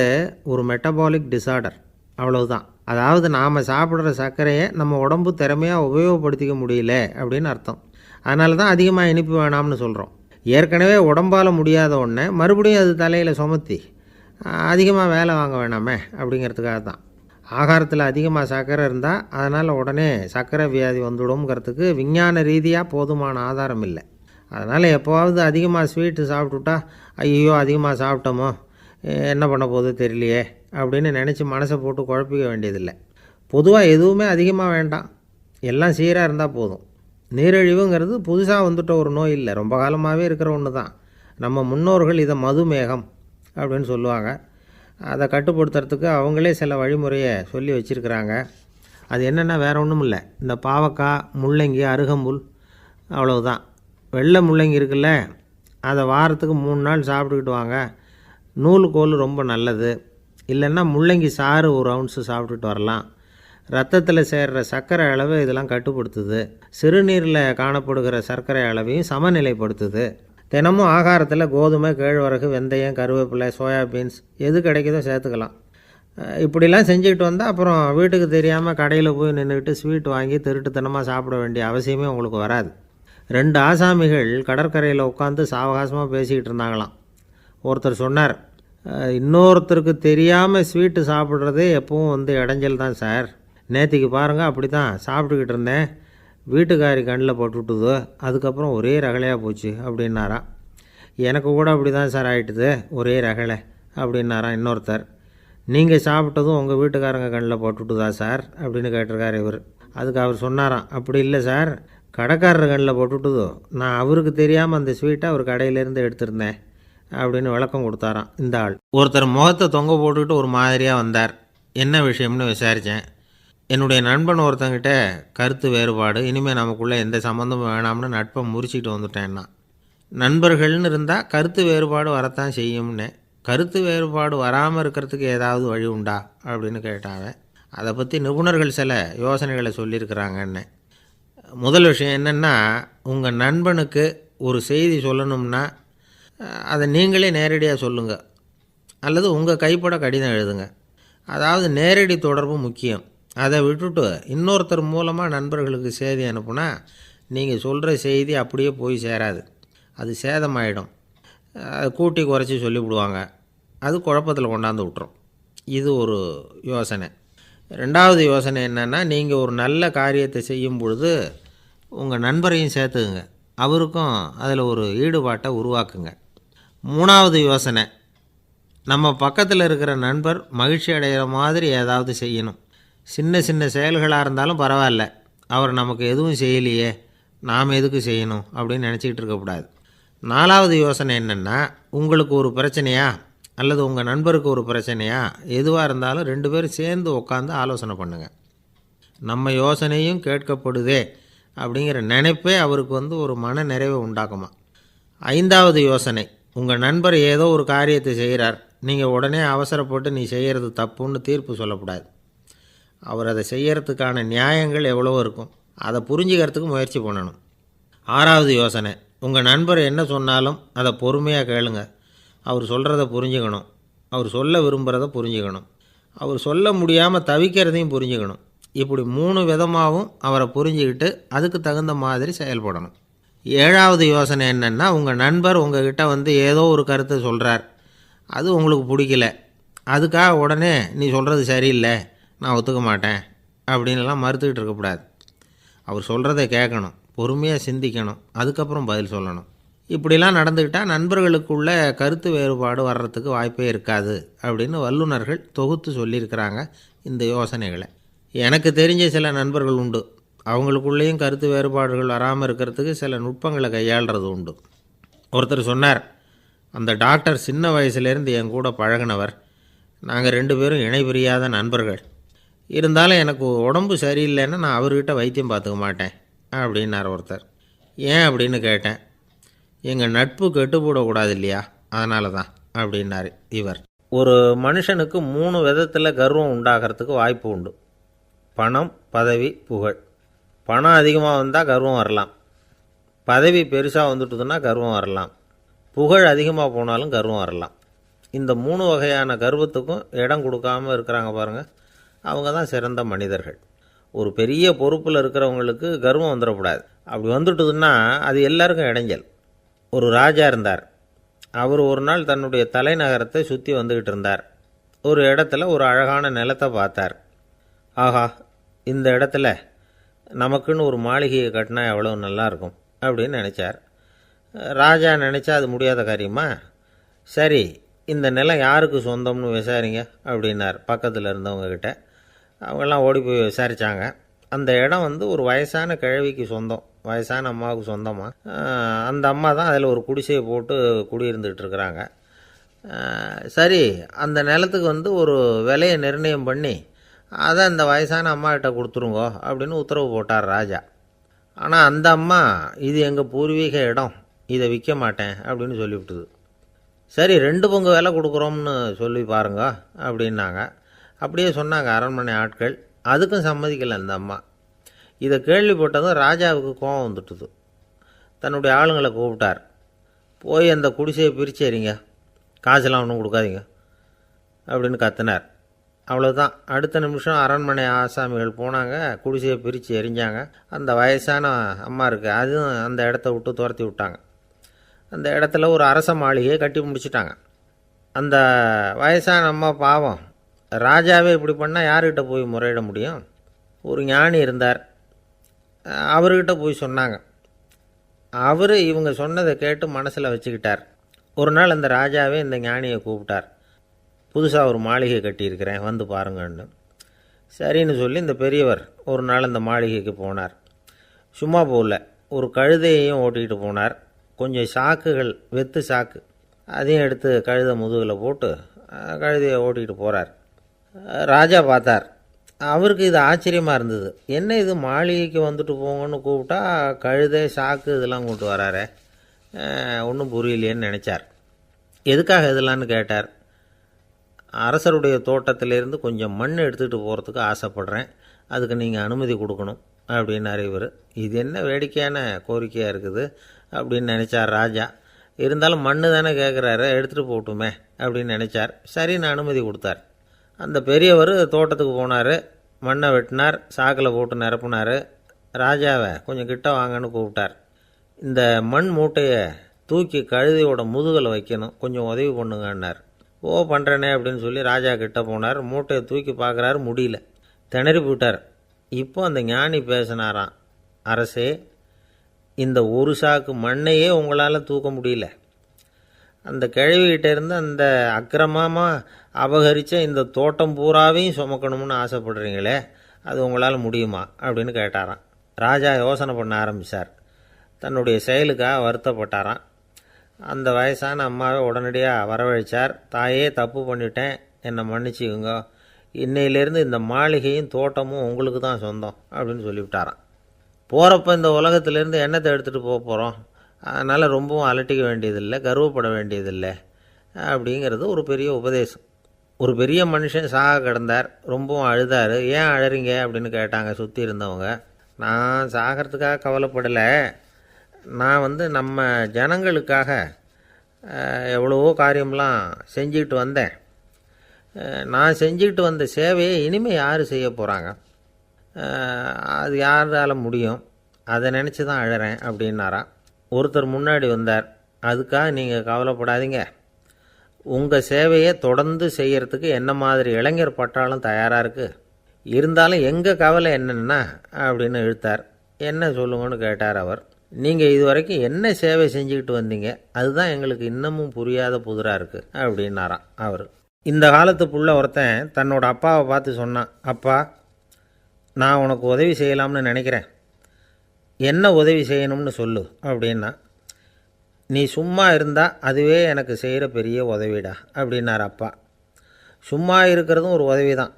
Speaker 1: ஒரு மெட்டபாலிக் டிஸார்டர், அவ்வளவுதான். அதாவது நாம் சாப்பிட்ற சர்க்கரையை நம்ம உடம்பு திறமையாக உபயோகப்படுத்திக்க முடியல அப்படின்னு அர்த்தம். அதனால தான் அதிகமாக இனிப்பு வேணாம்னு சொல்கிறோம். ஏற்கனவே உடம்பால் முடியாத ஒன்றை மறுபடியும் அது தலையில் சுமத்தி அதிகமாக வேலை வாங்க வேணாமே அப்படிங்கிறதுக்காக தான். ஆகாரத்தில் அதிகமாக சர்க்கரை இருந்தால் அதனால் உடனே சர்க்கரை வியாதி வந்துடும்ங்கிறதுக்கு விஞ்ஞான ரீதியாக போதுமான ஆதாரம் இல்லை. அதனால் எப்போவாவது அதிகமாக ஸ்வீட்டு சாப்பிட்டுட்டா ஐயோ அதிகமாக சாப்பிட்டோமோ என்ன பண்ண போகுது தெரியலையே அப்படின்னு நினச்சி மனசை போட்டு குழப்பிக்க வேண்டியதில்லை. பொதுவாக எதுவுமே அதிகமாக வேண்டாம், எல்லாம் சீராக இருந்தால் போதும். நீரிழிவுங்கிறது புதுசாக வந்துட்ட ஒரு நோய் இல்லை, ரொம்ப காலமாகவே இருக்கிற ஒன்று தான். நம்ம முன்னோர்கள் இதை மதுமேகம் அப்படின்னு சொல்லுவாங்க. அதை கட்டுப்படுத்துறதுக்கு அவங்களே சில வழிமுறையை சொல்லி வச்சுருக்கிறாங்க. அது என்னென்னா வேறு ஒன்றும் இல்லை, இந்த பாவக்காய், முள்ளங்கி, அருகம்புல், அவ்வளவுதான். வெள்ளை முள்ளங்கி இருக்குல்ல, அதை வாரத்துக்கு 3 நாள் சாப்பிட்டுக்கிட்டு வாங்க. நூலுக்கோல் ரொம்ப நல்லது. இல்லைன்னா முள்ளங்கி சாறு 1 ounce சாப்பிட்டுட்டு வரலாம். ரத்தத்தில் சேர்கிற சர்க்கரை அளவை இதெல்லாம் கட்டுப்படுத்துது. சிறுநீரில் காணப்படுகிற சர்க்கரை அளவையும் சமநிலைப்படுத்துது. தினமும் ஆகாரத்தில் கோதுமை, கேழ்வரகு, வெந்தயம், கருவேப்பிலை, சோயாபீன்ஸ் எது கிடைக்குதோ சேர்த்துக்கலாம். இப்படிலாம் செஞ்சுக்கிட்டு வந்தால் அப்புறம் வீட்டுக்கு தெரியாமல் கடையில் போய் நின்றுக்கிட்டு ஸ்வீட் வாங்கி திருட்டுத்தனமாக சாப்பிட வேண்டிய அவசியமே உங்களுக்கு வராது. 2 ஆசாமிகள் கடற்கரையில் உட்காந்து சாவகாசமாக பேசிக்கிட்டு இருந்தாங்களாம். ஒருத்தர் சொன்னார், இன்னொருத்தருக்கு தெரியாமல் ஸ்வீட்டு சாப்பிட்றதே எப்பவும் இடைஞ்சல் தான் சார். நேற்றுக்கு பாருங்கள், அப்படி தான் சாப்பிட்டுக்கிட்டு இருந்தேன், வீட்டுக்காரி கண்ணில் போட்டுவிட்டுது, அதுக்கப்புறம் ஒரே ரகலையாக போச்சு அப்படின்னாராம். எனக்கு கூட அப்படி தான் சார் ஆகிட்டுது, ஒரே ரகலை அப்படின்னாராம் இன்னொருத்தர். நீங்கள் சாப்பிட்டதும் உங்கள் வீட்டுக்காரங்க கண்ணில் போட்டுவிட்டுதா சார் அப்படின்னு கேட்டிருக்கார் இவர். அதுக்கு அவர் சொன்னாராம், அப்படி இல்லை சார், கடைக்காரர் கண்ணில் போட்டுட்டுதோ நான் அவருக்கு தெரியாமல் அந்த ஸ்வீட்டை அவர் கடையிலேருந்து எடுத்திருந்தேன் அப்படின்னு விளக்கம் கொடுத்தாராம் இந்த ஆள். ஒருத்தர் முகத்தை தொங்க போட்டுக்கிட்டு ஒரு மாதிரியாக வந்தார். என்ன விஷயம்னு விசாரித்தேன். என்னுடைய நண்பன் ஒருத்தங்கிட்ட கருத்து வேறுபாடு, இனிமேல் நமக்குள்ளே எந்த சம்மந்தமும் வேணாம்னு நட்பை முறிச்சிட்டு வந்துட்டேன்னா. நண்பர்கள்னு இருந்தால் கருத்து வேறுபாடு வரத்தான் செய்யும்னு. கருத்து வேறுபாடு வராமல் இருக்கிறதுக்கு ஏதாவது வழி உண்டா அப்படின்னு கேட்டாங்க. அதை பற்றி நிபுணர்கள் சில யோசனைகளை சொல்லியிருக்கிறாங்கன்னு. முதல் விஷயம் என்னென்னா, உங்கள் நண்பனுக்கு ஒரு செய்தி சொல்லணும்னா அதை நீங்களே நேரடியாக சொல்லுங்கள், அல்லது உங்கள் கைப்பட கடிதம் எழுதுங்க. அதாவது நேரடி தொடர்பு முக்கியம். அதை விட்டுட்டு இன்னொருத்தர் மூலமாக நண்பர்களுக்கு செய்தி அனுப்புனா நீங்கள் சொல்கிற செய்தி அப்படியே போய் சேராது, அது சேதமாயிடும். கூட்டி குறைச்சி சொல்லிவிடுவாங்க, அது குழப்பத்தில் கொண்டாந்து விட்டுரும். இது ஒரு யோசனை. ரெண்டாவது யோசனை என்னென்னா, நீங்கள் ஒரு நல்ல காரியத்தை செய்யும் பொழுது உங்கள் நண்பரையும் சேர்த்துக்குங்க, அவருக்கும் அதில் ஒரு ஈடுபாட்டை உருவாக்குங்க. மூணாவது யோசனை, நம்ம பக்கத்தில் இருக்கிற நண்பர் மகிழ்ச்சி அடைகிற மாதிரி ஏதாவது செய்யணும். சின்ன சின்ன செயல்களாக இருந்தாலும் பரவாயில்ல, அவர் நமக்கு எதுவும் செய்யலையே, நாம் எதுக்கு செய்யணும் அப்படின்னு நினச்சிக்கிட்டு இருக்கக்கூடாது. நாலாவது யோசனை என்னென்னா, உங்களுக்கு ஒரு பிரச்சனையா அல்லது உங்கள் நண்பருக்கு ஒரு பிரச்சனையா, எதுவாக இருந்தாலும் 2 பேரும் சேர்ந்து உட்காந்து ஆலோசனை பண்ணுங்கள். நம்ம யோசனையும் கேட்கப்படுதே அப்படிங்கிற நினைப்பே அவருக்கு ஒரு மன நிறைவை உண்டாக்குமா. ஐந்தாவது யோசனை, உங்கள் நண்பர் ஏதோ ஒரு காரியத்தை செய்கிறார், நீங்கள் உடனே அவசரப்பட்டு நீ செய்கிறது தப்புன்னு தீர்ப்பு சொல்லக்கூடாது. அவர் அதை செய்கிறதுக்கான நியாயங்கள் எவ்வளோ இருக்கும், அதை புரிஞ்சுக்கிறதுக்கு முயற்சி பண்ணணும். ஆறாவது யோசனை, உங்கள் நண்பர் என்ன சொன்னாலும் அதை பொறுமையாக கேளுங்க. அவர் சொல்கிறத புரிஞ்சுக்கணும், அவர் சொல்ல விரும்புகிறத புரிஞ்சுக்கணும், அவர் சொல்ல முடியாமல் தவிக்கிறதையும் புரிஞ்சுக்கணும். இப்படி 3 விதமாகவும் அவரை புரிஞ்சுக்கிட்டு அதுக்கு தகுந்த மாதிரி செயல்படணும். ஏழாவது யோசனை என்னென்னா, உங்கள் நண்பர் உங்ககிட்ட ஏதோ ஒரு கருத்தை சொல்கிறார், அது உங்களுக்கு பிடிக்கல, அதுக்காக உடனே நீ சொல்கிறது சரியில்லை, நான் ஒத்துக்க மாட்டேன் அப்படின்லாம் மறுத்துக்கிட்டு இருக்கக்கூடாது. அவர் சொல்கிறத கேட்கணும், பொறுமையாக சிந்திக்கணும், அதுக்கப்புறம் பதில் சொல்லணும். இப்படிலாம் நடந்துக்கிட்டால் நண்பர்களுக்குள்ள கருத்து வேறுபாடு வர்றதுக்கு வாய்ப்பே இருக்காது அப்படின்னு வல்லுநர்கள் தொகுத்து சொல்லியிருக்கிறாங்க இந்த யோசனைகளை. எனக்கு தெரிஞ்ச சில நண்பர்கள் உண்டு, அவங்களுக்குள்ளேயும் கருத்து வேறுபாடுகள் வராமல் இருக்கிறதுக்கு சில நுட்பங்களை கையாளுறது உண்டு. ஒருத்தர் சொன்னார், அந்த டாக்டர் சின்ன வயசுலேருந்து என் கூட பழகினவர், நாங்கள் 2 பேரும் இணை பிரியாத நண்பர்கள். இருந்தாலும் எனக்கு உடம்பு சரியில்லைன்னா நான் அவர்கிட்ட வைத்தியம் பார்த்துக்க மாட்டேன் அப்படின்னார் ஒருத்தர். ஏன் அப்படின்னு கேட்டேன். எங்கள் நட்பு கெட்டு போடக்கூடாது இல்லையா, அதனால தான் அப்படின்னார் இவர். ஒரு மனுஷனுக்கு 3 விதத்தில் கர்வம் உண்டாகிறதுக்கு வாய்ப்பு உண்டு. பணம், பதவி, புகழ். பணம் அதிகமாக வந்தால் கர்வம் வரலாம், பதவி பெருசாக வந்துட்டுதுன்னா கர்வம் வரலாம், புகழ் அதிகமாக போனாலும் கர்வம் வரலாம். இந்த 3 வகையான கர்வத்துக்கும் இடம் கொடுக்காமல் இருக்கிறாங்க பாருங்கள், அவங்க தான் சிறந்த மனிதர்கள். ஒரு பெரிய பொறுப்பில் இருக்கிறவங்களுக்கு கர்வம் வந்துடக்கூடாது. அப்படி வந்துட்டுதுன்னா அது எல்லாருக்கும் இடைஞ்சல். ஒரு ராஜா இருந்தார். அவர் ஒரு நாள் தன்னுடைய தலைநகரத்தை சுற்றி வந்துக்கிட்டு இருந்தார். ஒரு இடத்துல ஒரு அழகான நிலத்தை பார்த்தார். ஆஹா, இந்த இடத்துல நமக்குன்னு ஒரு மாளிகையை கட்டினா எவ்வளோ நல்லாயிருக்கும் அப்படின்னு நினச்சார். ராஜா நினச்சா அது முடியாத காரியமா? சரி, இந்த நிலம் யாருக்கு சொந்தம்னு விசாரிங்க அப்படின்னார் பக்கத்தில் இருந்தவங்கக்கிட்ட. அவங்கெல்லாம் ஓடி போய் விசாரித்தாங்க. அந்த இடம் ஒரு வயசான கிழவிக்கு சொந்தம், வயசான அம்மாவுக்கு சொந்தமாக. அந்த அம்மா தான் அதில் ஒரு குடிசையை போட்டு குடியிருந்துகிட்டு இருக்கிறாங்க. சரி, அந்த நிலத்துக்கு ஒரு விலையை நிர்ணயம் பண்ணி அதை அந்த வயசான அம்மாக்கிட்ட கொடுத்துருங்கோ அப்படின்னு உத்தரவு போட்டார் ராஜா. ஆனால் அந்த அம்மா, இது எங்கள் பூர்வீக இடம், இதை விற்க மாட்டேன் அப்படின்னு சொல்லிவிட்டுது. சரி, 2 பங்கு விலை கொடுக்குறோம்னு சொல்லி பாருங்க அப்படின்னாங்க. அப்படியே சொன்னாங்க அரண்மனை ஆட்கள். அதுக்கும் சம்மதிக்கலை அந்த அம்மா. இதை கேள்விப்பட்டதும் ராஜாவுக்கு கோபம் வந்துட்டுது. தன்னுடைய ஆளுங்களை கூப்பிட்டார். போய் அந்த குடிசையை பிரித்து எறிங்க, காசெல்லாம் ஒன்றும் கொடுக்காதீங்க அப்படின்னு கத்தினார். அவ்வளோதான். அடுத்த நிமிஷம் அரண்மனை ஆசாமிகள் போனாங்க, குடிசையை பிரித்து எரிஞ்சாங்க. அந்த வயசான அம்மா இருக்குது, அதுவும் அந்த இடத்த விட்டு துரத்தி விட்டாங்க. அந்த இடத்துல ஒரு அரச மாளிகையை கட்டி முடிச்சிட்டாங்க. அந்த வயசான அம்மா பாவம், ராஜாவே இப்படி பண்ணால் யார்கிட்ட போய் முறையிட முடியும்? ஒரு ஞானி இருந்தார், அவர்கிட்ட போய் சொன்னாங்க. அவர் இவங்க சொன்னதை கேட்டு மனசில் வச்சுக்கிட்டார். ஒரு நாள் அந்த ராஜாவே இந்த ஞானியை கூப்பிட்டார். புதுசாக ஒரு மாளிகை கட்டியிருக்கிறேன், வந்து பாருங்கன்னு. சரின்னு சொல்லி இந்த பெரியவர் ஒரு நாள் அந்த மாளிகைக்கு போனார். சும்மா போகல, ஒரு கழுதையையும் ஓட்டிகிட்டு போனார். கொஞ்சம் சாக்குகள், வெத்து சாக்கு, அதையும் எடுத்து கழுதை முதுகில் போட்டு கழுதையை ஓட்டிகிட்டு போகிறார். ராஜா பார்த்தார். அவருக்கு இது ஆச்சரியமாக இருந்தது. என்ன இது, மாளிகைக்கு வந்துட்டு போங்கன்னு கூப்பிட்டா கழுதை சாக்கு இதெல்லாம் கொண்டு வராரே, ஒன்றும் புரியலையேன்னு நினச்சார். எதுக்காக இதெல்லாம்னு கேட்டார். அரசருடைய தோட்டத்திலேருந்து கொஞ்சம் மண் எடுத்துகிட்டு போகிறதுக்கு ஆசைப்பட்றேன், அதுக்கு நீங்கள் அனுமதி கொடுக்கணும் அப்படின்னாரு இவர். இது என்ன வேடிக்கையான கோரிக்கையாக இருக்குது அப்படின்னு நினச்சார் ராஜா. இருந்தாலும் மண் தானே கேட்குறாரு, எடுத்துகிட்டு போகட்டுமே அப்படின்னு நினச்சார். சரின்னு அனுமதி கொடுத்தார். அந்த பெரியவர் தோட்டத்துக்கு போனார், மண்ணை வெட்டினார், சாக்கில் போட்டு நிரப்புனார். ராஜாவை கொஞ்சம் கிட்ட வாங்கன்னு கூப்பிட்டார். இந்த மண் மூட்டையை தூக்கி கழுதையோட முதுகில் வைக்கணும், கொஞ்சம் உதவி பண்ணுங்கன்னார். ஓ பண்ணுறேனே அப்படின்னு சொல்லி ராஜா கிட்ட போனார். மூட்டையை தூக்கி பார்க்குறாரு, முடியல, திணறி போயிட்டார். இப்போ அந்த ஞானி பேசினாராம். அரசே, இந்த ஒரு சாக்கு மண்ணையே உங்களால் தூக்க முடியல, அந்த கிழவிகிட்ட இருந்து அந்த அக்கிரமமாக அபகரித்த இந்த தோட்டம் பூராவையும் சுமக்கணும்னு ஆசைப்படுறீங்களே, அது உங்களால் முடியுமா அப்படின்னு கேட்டாராம். ராஜா யோசனை பண்ண ஆரம்பித்தார். தன்னுடைய செயலுக்காக வருத்தப்பட்டாராம். அந்த வயசான அம்மாவை உடனடியாக வரவழைச்சார். தாயே, தப்பு பண்ணிட்டேன், என்னை மன்னிச்சுக்குங்க, இன்னையிலேருந்து இந்த மாளிகையும் தோட்டமும் உங்களுக்கு தான் சொந்தம் அப்படின்னு சொல்லிவிட்டாராம். போகிறப்ப இந்த உலகத்திலேருந்து எண்ணத்தை எடுத்துகிட்டு போக போகிறோம், அதனால் ரொம்பவும் அலட்டிக்க வேண்டியதில்லை, கர்வப்பட வேண்டியதில்லை அப்படிங்கிறது ஒரு பெரிய உபதேசம். ஒரு பெரிய மனுஷன் சாக கிடந்தார், ரொம்பவும் அழுதார். ஏன் அழறீங்க அப்படின்னு கேட்டாங்க சுற்றி இருந்தவங்க. நான் சாகிறதுக்காக கவலைப்படலை, நான் நம்ம ஜனங்களுக்காக எவ்வளவோ காரியம்லாம் செஞ்சுக்கிட்டு வந்தேன். நான் செஞ்சுக்கிட்டு வந்த சேவையை இனிமேல் யார் செய்ய போகிறாங்க, அது யாரால் முடியும், அதை நினச்சி தான் அழறேன் அப்படின்னாராம். ஒருத்தர் முன்னாடி வந்தார். அதுக்காக நீங்கள் கவலைப்படாதீங்க, உங்கள் சேவையை தொடர்ந்து செய்கிறதுக்கு என்ன மாதிரி இளைஞர் பட்டாலும் தயாராக இருக்குது, இருந்தாலும் எங்கள் கவலை என்னென்னா அப்படின்னு இழுத்தார். என்ன சொல்லுங்கன்னு கேட்டார் அவர். நீங்கள் இது வரைக்கும் என்ன சேவை செஞ்சுக்கிட்டு வந்தீங்க, அதுதான் எங்களுக்கு இன்னமும் புரியாத புதிராக இருக்குது அப்படின்னாராம் அவர். இந்த காலத்து புள்ள ஒருத்தன் தன்னோட அப்பாவை பார்த்து சொன்னான், அப்பா, நான் உனக்கு உதவி செய்யலாம்னு நினைக்கிறேன், என்ன உதவி செய்யணும்னு சொல்லு அப்படின்னா. நீ சும்மா இருந்தால் அதுவே எனக்கு செய்கிற பெரிய உதவிடா அப்படின்னார் அப்பா. சும்மா இருக்கிறதும் ஒரு உதவி தான்,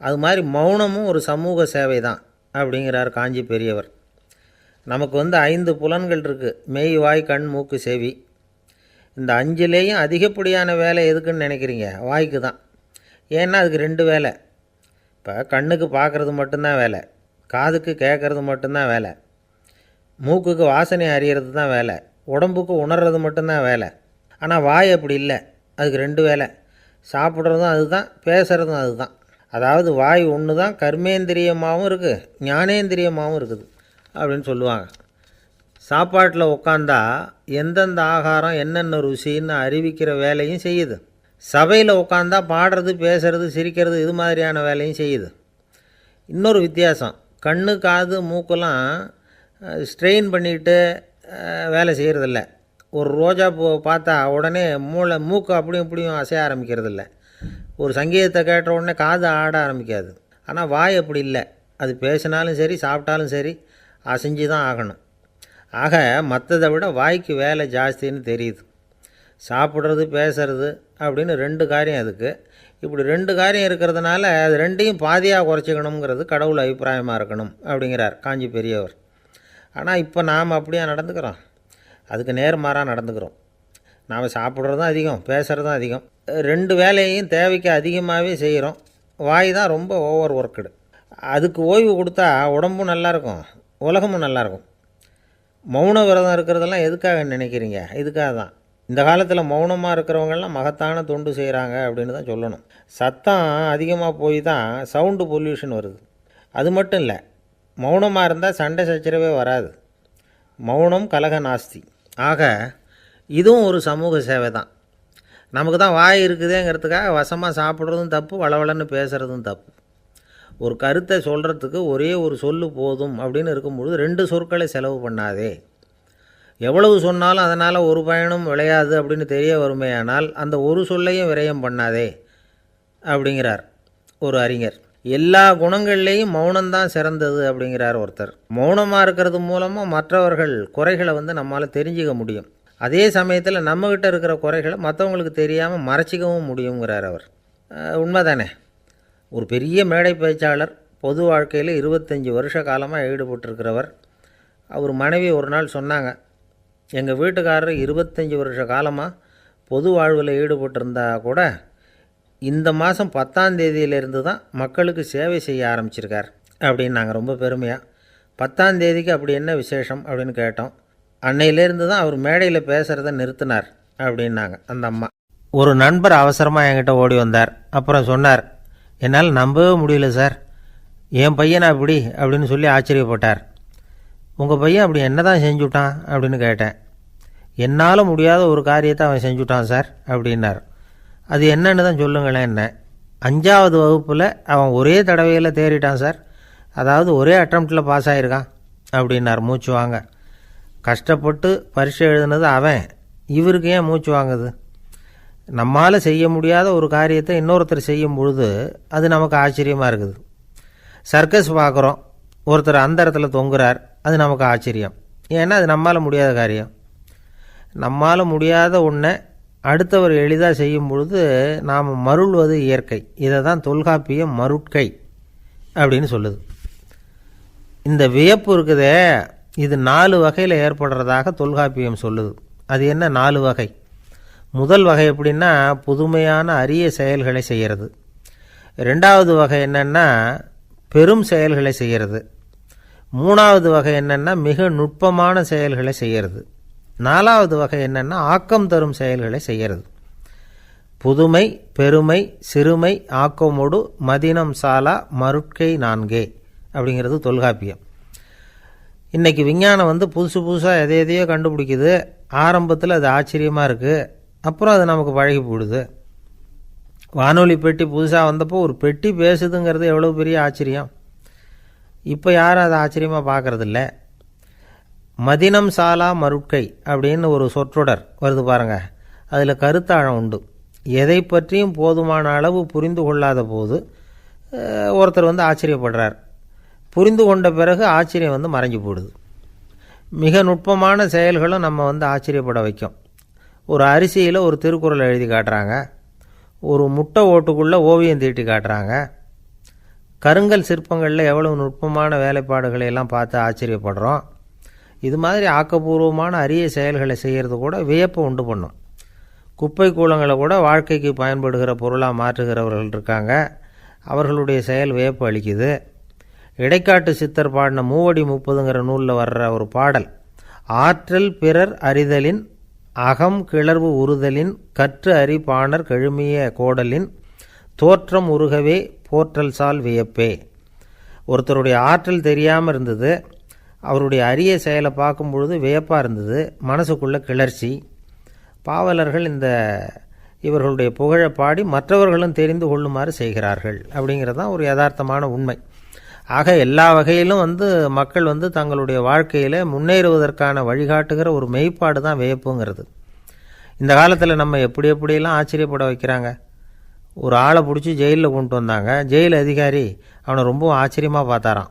Speaker 1: அது மாதிரி மௌனமும் ஒரு சமூக சேவை தான் அப்படிங்கிறார் காஞ்சி பெரியவர். நமக்கு 5 புலன்கள் இருக்குது, மெய், வாய், கண், மூக்கு, செவி. இந்த 5லேயும் அதிகப்படியான வேலை எதுக்குன்னு நினைக்கிறீங்க? வாய்க்கு தான். ஏன்னா அதுக்கு 2 வேலை. இப்போ கண்ணுக்கு பார்க்குறது மட்டும்தான் வேலை, காதுக்கு கேட்குறது மட்டும்தான் வேலை, மூக்குக்கு வாசனை அறியறது தான் வேலை, உடம்புக்கு உணர்றது மட்டும்தான் வேலை. ஆனால் வாய் அப்படி இல்லை, அதுக்கு 2 வேலை, சாப்பிட்றதும் அதுதான், பேசுகிறதும் அதுதான். அதாவது வாய் ஒன்று தான் கர்மேந்திரியமாகவும் இருக்குது, ஞானேந்திரியமாகவும் இருக்குது அப்படின்னு சொல்லுவாங்க. சாப்பாட்டில் உட்காந்தா எந்தெந்த ஆகாரம் என்னென்ன ருசின்னு அறிவிக்கிற வேலையும் செய்யுது. சபையில் உட்காந்தா பாடுறது, பேசுறது, சிரிக்கிறது, இது மாதிரியான வேலையும் செய்யுது. இன்னொரு வித்தியாசம், கண்ணு, காது, மூக்கெல்லாம் ஸ்ட்ரெயின் பண்ணிக்கிட்டு வேலை செய்கிறதில்ல. ஒரு ரோஜா பூ பார்த்தா உடனே மூக்கு அப்படியும் இப்படியும் அசைய ஆரம்பிக்கிறதில்ல. ஒரு சங்கீதத்தை கேட்ட உடனே காது ஆட ஆரம்பிக்காது. ஆனால் வாய் அப்படி இல்லை, அது பேசினாலும் சரி சாப்பிட்டாலும் சரி அசைஞ்சு தான் ஆகணும். ஆக மற்றதை விட வாய்க்கு வேலை ஜாஸ்தின்னு தெரியுது. சாப்பிட்றது, பேசுறது அப்படின்னு 2 காரியம் அதுக்கு. இப்படி 2 காரியம் இருக்கிறதுனால அது 2ஐயும் பாதியாக குறைச்சிக்கணுங்கிறது கடவுள் அபிப்பிராயமாக இருக்கணும் அப்படிங்கிறார் காஞ்சி பெரியவர். ஆனால் இப்போ நாம் அப்படியே நடந்துக்கிறோம், அதுக்கு நேர்மாறாக நடந்துக்கிறோம். நாம் சாப்பிட்றதும் அதிகம், பேசுகிறதும் அதிகம், 2 வேலையையும் தேவைக்கு அதிகமாகவே செய்கிறோம். வாய் தான் ரொம்ப ஓவர் ஒர்க்குடு. அதுக்கு ஓய்வு கொடுத்தா உடம்பும் நல்லாயிருக்கும், உலகமும் நல்லாயிருக்கும். மௌன விரதம் இருக்கிறதெல்லாம் எதுக்காக நினைக்கிறீங்க? இதுக்காக தான். இந்த காலத்தில் மௌனமாக இருக்கிறவங்கெல்லாம் மகத்தான தொண்டு செய்கிறாங்க அப்படின்னு தான் சொல்லணும். சத்தம் அதிகமாக போய் தான் சவுண்டு பொல்யூஷன் வருது. அது மட்டும் இல்லை, மௌனமாக இருந்தால் சண்டை சச்சரவே வராது. மௌனம் கலக நாஸ்தி. ஆக இதுவும் ஒரு சமூக சேவை தான். நமக்கு தான் வாய் இருக்குதேங்கிறதுக்காக வசமாக சாப்பிட்றதும் தப்பு, வளவளன்னு பேசுகிறதும் தப்பு. ஒரு கருத்தை சொல்கிறதுக்கு ஒரே ஒரு சொல்லு போதும் அப்படின்னு இருக்கும்பொழுது 2 சொற்களை செலவு பண்ணாதே. எவ்வளவு சொன்னாலும் அதனால் ஒரு பயனும் விளையாது அப்படின்னு தெரிய வருமேயானால் அந்த ஒரு சொல்லையும் விரயம் பண்ணாதே அப்படிங்கிறார் ஒரு அறிஞர். எல்லா குணங்கள்லேயும் மௌனம்தான் சிறந்தது அப்படிங்கிறார் ஒருத்தர். மௌனமாக இருக்கிறது மூலமாக மற்றவர்கள் குறைகளை நம்மால் தெரிஞ்சிக்க முடியும். அதே சமயத்தில் நம்மக்கிட்ட இருக்கிற குறைகளை மற்றவங்களுக்கு தெரியாமல் மறைச்சிக்கவும் முடியுங்கிறார் அவர். உண்மைதானே? ஒரு பெரிய மேடை பேச்சாளர், பொது வாழ்க்கையில் 25 வருஷ காலமாக ஈடுபட்டிருக்கிறவர். அவர் மனைவி ஒரு நாள் சொன்னாங்க, எங்கள் வீட்டுக்காரர் 25 வருஷ காலமாக பொது வாழ்வில் ஈடுபட்டிருந்தா கூட இந்த மாதம் 10ஆம் தேதியிலேருந்து தான் மக்களுக்கு சேவை செய்ய ஆரம்பிச்சிருக்கார் அப்படின்னு நாங்கள் ரொம்ப பெருமையாக. 10ஆம் தேதிக்கு அப்படி என்ன விசேஷம் அப்படின்னு கேட்டோம். அன்னையிலேருந்து தான் அவர் மேடையில் பேசுகிறத நிறுத்தினார் அப்படின்னாங்க அந்த அம்மா. ஒரு நண்பர் அவசரமாக என்கிட்ட ஓடி வந்தார். அப்புறம் சொன்னார், என்னால் நம்பவே முடியல சார், என் பையனை அப்படி அப்படின்னு சொல்லி ஆச்சரியப்பட்டார். உங்கள் பையன் அப்படி என்ன தான் செஞ்சுட்டான் அப்படின்னு கேட்டேன். என்னால் முடியாத ஒரு காரியத்தை அவன் செஞ்சுட்டான் சார் அப்படின்னார். அது என்னன்னு தான் சொல்லுங்களேன். என்ன 5ஆவது வகுப்பில் அவன் ஒரே தடவையில் தேறிட்டான் சார், அதாவது ஒரே அட்டம்ப்டில் பாஸ் ஆகிருக்கான் அப்படின்னார் மூச்சு வாங்க. கஷ்டப்பட்டு பரீட்சை எழுதுனது அவன், இவருக்கு ஏன் மூச்சு வாங்குது? நம்மால் செய்ய முடியாத ஒரு காரியத்தை இன்னொருத்தர் செய்யும் பொழுது அது நமக்கு ஆச்சரியமாக இருக்குது. சர்க்கஸ் பார்க்குறோம், ஒருத்தர் அந்த இடத்துல தொங்குறார், அது நமக்கு ஆச்சரியம். ஏன்னா அது நம்மால் முடியாத காரியம். நம்மால் முடியாத ஒன்றை அடுத்தவர் எளிதாக செய்யும் பொழுது நாம் மருள்வது இயற்கை. இதை தான் தொல்காப்பியம் மருட்கை அப்படின்னு சொல்லுது. இந்த வியப்பு இருக்குதே, இது 4 வகையில் ஏற்படுறதாக தொல்காப்பியம் சொல்லுது. அது என்ன 4 வகை? முதல் வகை எப்படின்னா புதுமையான அரிய செயல்களை செய்கிறது. 2வது வகை என்னென்னா பெரும் செயல்களை செய்கிறது. 3வது வகை என்னென்னா மிக நுட்பமான செயல்களை செய்கிறது. 4வது வகை என்னென்னா ஆக்கம் தரும் செயல்களை செய்கிறது. புதுமை, பெருமை, சிறுமை, ஆக்கமோடு மதினம் சாலா மருட்கை 4 அப்படிங்கிறது தொல்காப்பியம். இன்றைக்கி விஞ்ஞானம் புதுசு புதுசாக எதையோ கண்டுபிடிக்குது. ஆரம்பத்தில் அது ஆச்சரியமாக இருக்குது, அப்புறம் அது நமக்கு பழகி போடுது. வானொலி பெட்டி புதுசாக வந்தப்போ ஒரு பெட்டி பேசுதுங்கிறது எவ்வளோ பெரிய ஆச்சரியம். இப்போ யாரும் அதை ஆச்சரியமாக பார்க்குறதில்ல. மதினம் சாலா மருட்கை அப்படின்னு ஒரு சொற்றொடர் வருது பாருங்க, அதில் கருத்தாழம் உண்டு. எதை பற்றியும் போதுமான அளவு புரிந்து கொள்ளாத போது ஒருத்தர் ஆச்சரியப்படுறார். புரிந்து கொண்ட பிறகு ஆச்சரியம் மறைஞ்சு போடுது. மிக நுட்பமான செயல்களும் நம்ம ஆச்சரியப்பட வைக்கும். ஒரு அரிசியில் ஒரு திருக்குறள் எழுதி காட்டுறாங்க, ஒரு முட்டை ஓட்டுக்குள்ளே ஓவியம் தீட்டி காட்டுறாங்க. கருங்கல் சிற்பங்களில் எவ்வளவு நுட்பமான வேலைப்பாடுகளை எல்லாம் பார்த்து ஆச்சரியப்படுறோம். இது மாதிரி ஆக்கப்பூர்வமான அரிய செயல்களை செய்கிறது கூட வியப்பை உண்டு பண்ணும். குப்பை கூலங்களை கூட வாழ்க்கைக்கு பயன்படுகிற பொருளாக மாற்றுகிறவர்கள் இருக்காங்க. அவர்களுடைய செயல் வியப்பு அளிக்குது. இடைக்காட்டு சித்தர் பாடின 30 நூலில் வர்ற ஒரு பாடல், ஆற்றல் பிறர் அறிதலின் அகம் கிளர்வு உறுதலின் கற்று அறி பாணர் கழுமிய கோடலின் தோற்றம் உருகவே போற்றல் சால் வியப்பே. ஒருத்தருடைய ஆற்றல் தெரியாமல் இருந்தது, அவருடைய அரிய செயலை பார்க்கும் பொழுது வியப்பாக இருந்தது, மனசுக்குள்ளே கிளர்ச்சி. பாவலர்கள் இவர்களுடைய புகழை பாடி மற்றவர்களும் தெரிந்து கொள்ளுமாறு செய்கிறார்கள் அப்படிங்கிறது தான் ஒரு யதார்த்தமான உண்மை. ஆக எல்லா வகையிலும் மக்கள் தங்களுடைய வாழ்க்கையில் முன்னேறுவதற்கான வழிகாட்டுகிற ஒரு மெய்ப்பாடு தான் வியப்புங்கிறது. இந்த காலத்தில் நம்ம எப்படியெல்லாம் ஆச்சரியப்பட வைக்கிறாங்க. ஒரு ஆளை பிடிச்சி ஜெயிலில் கொண்டு வந்தாங்க. ஜெயில் அதிகாரி அவனை ரொம்ப ஆச்சரியமாக பார்த்தாரான்.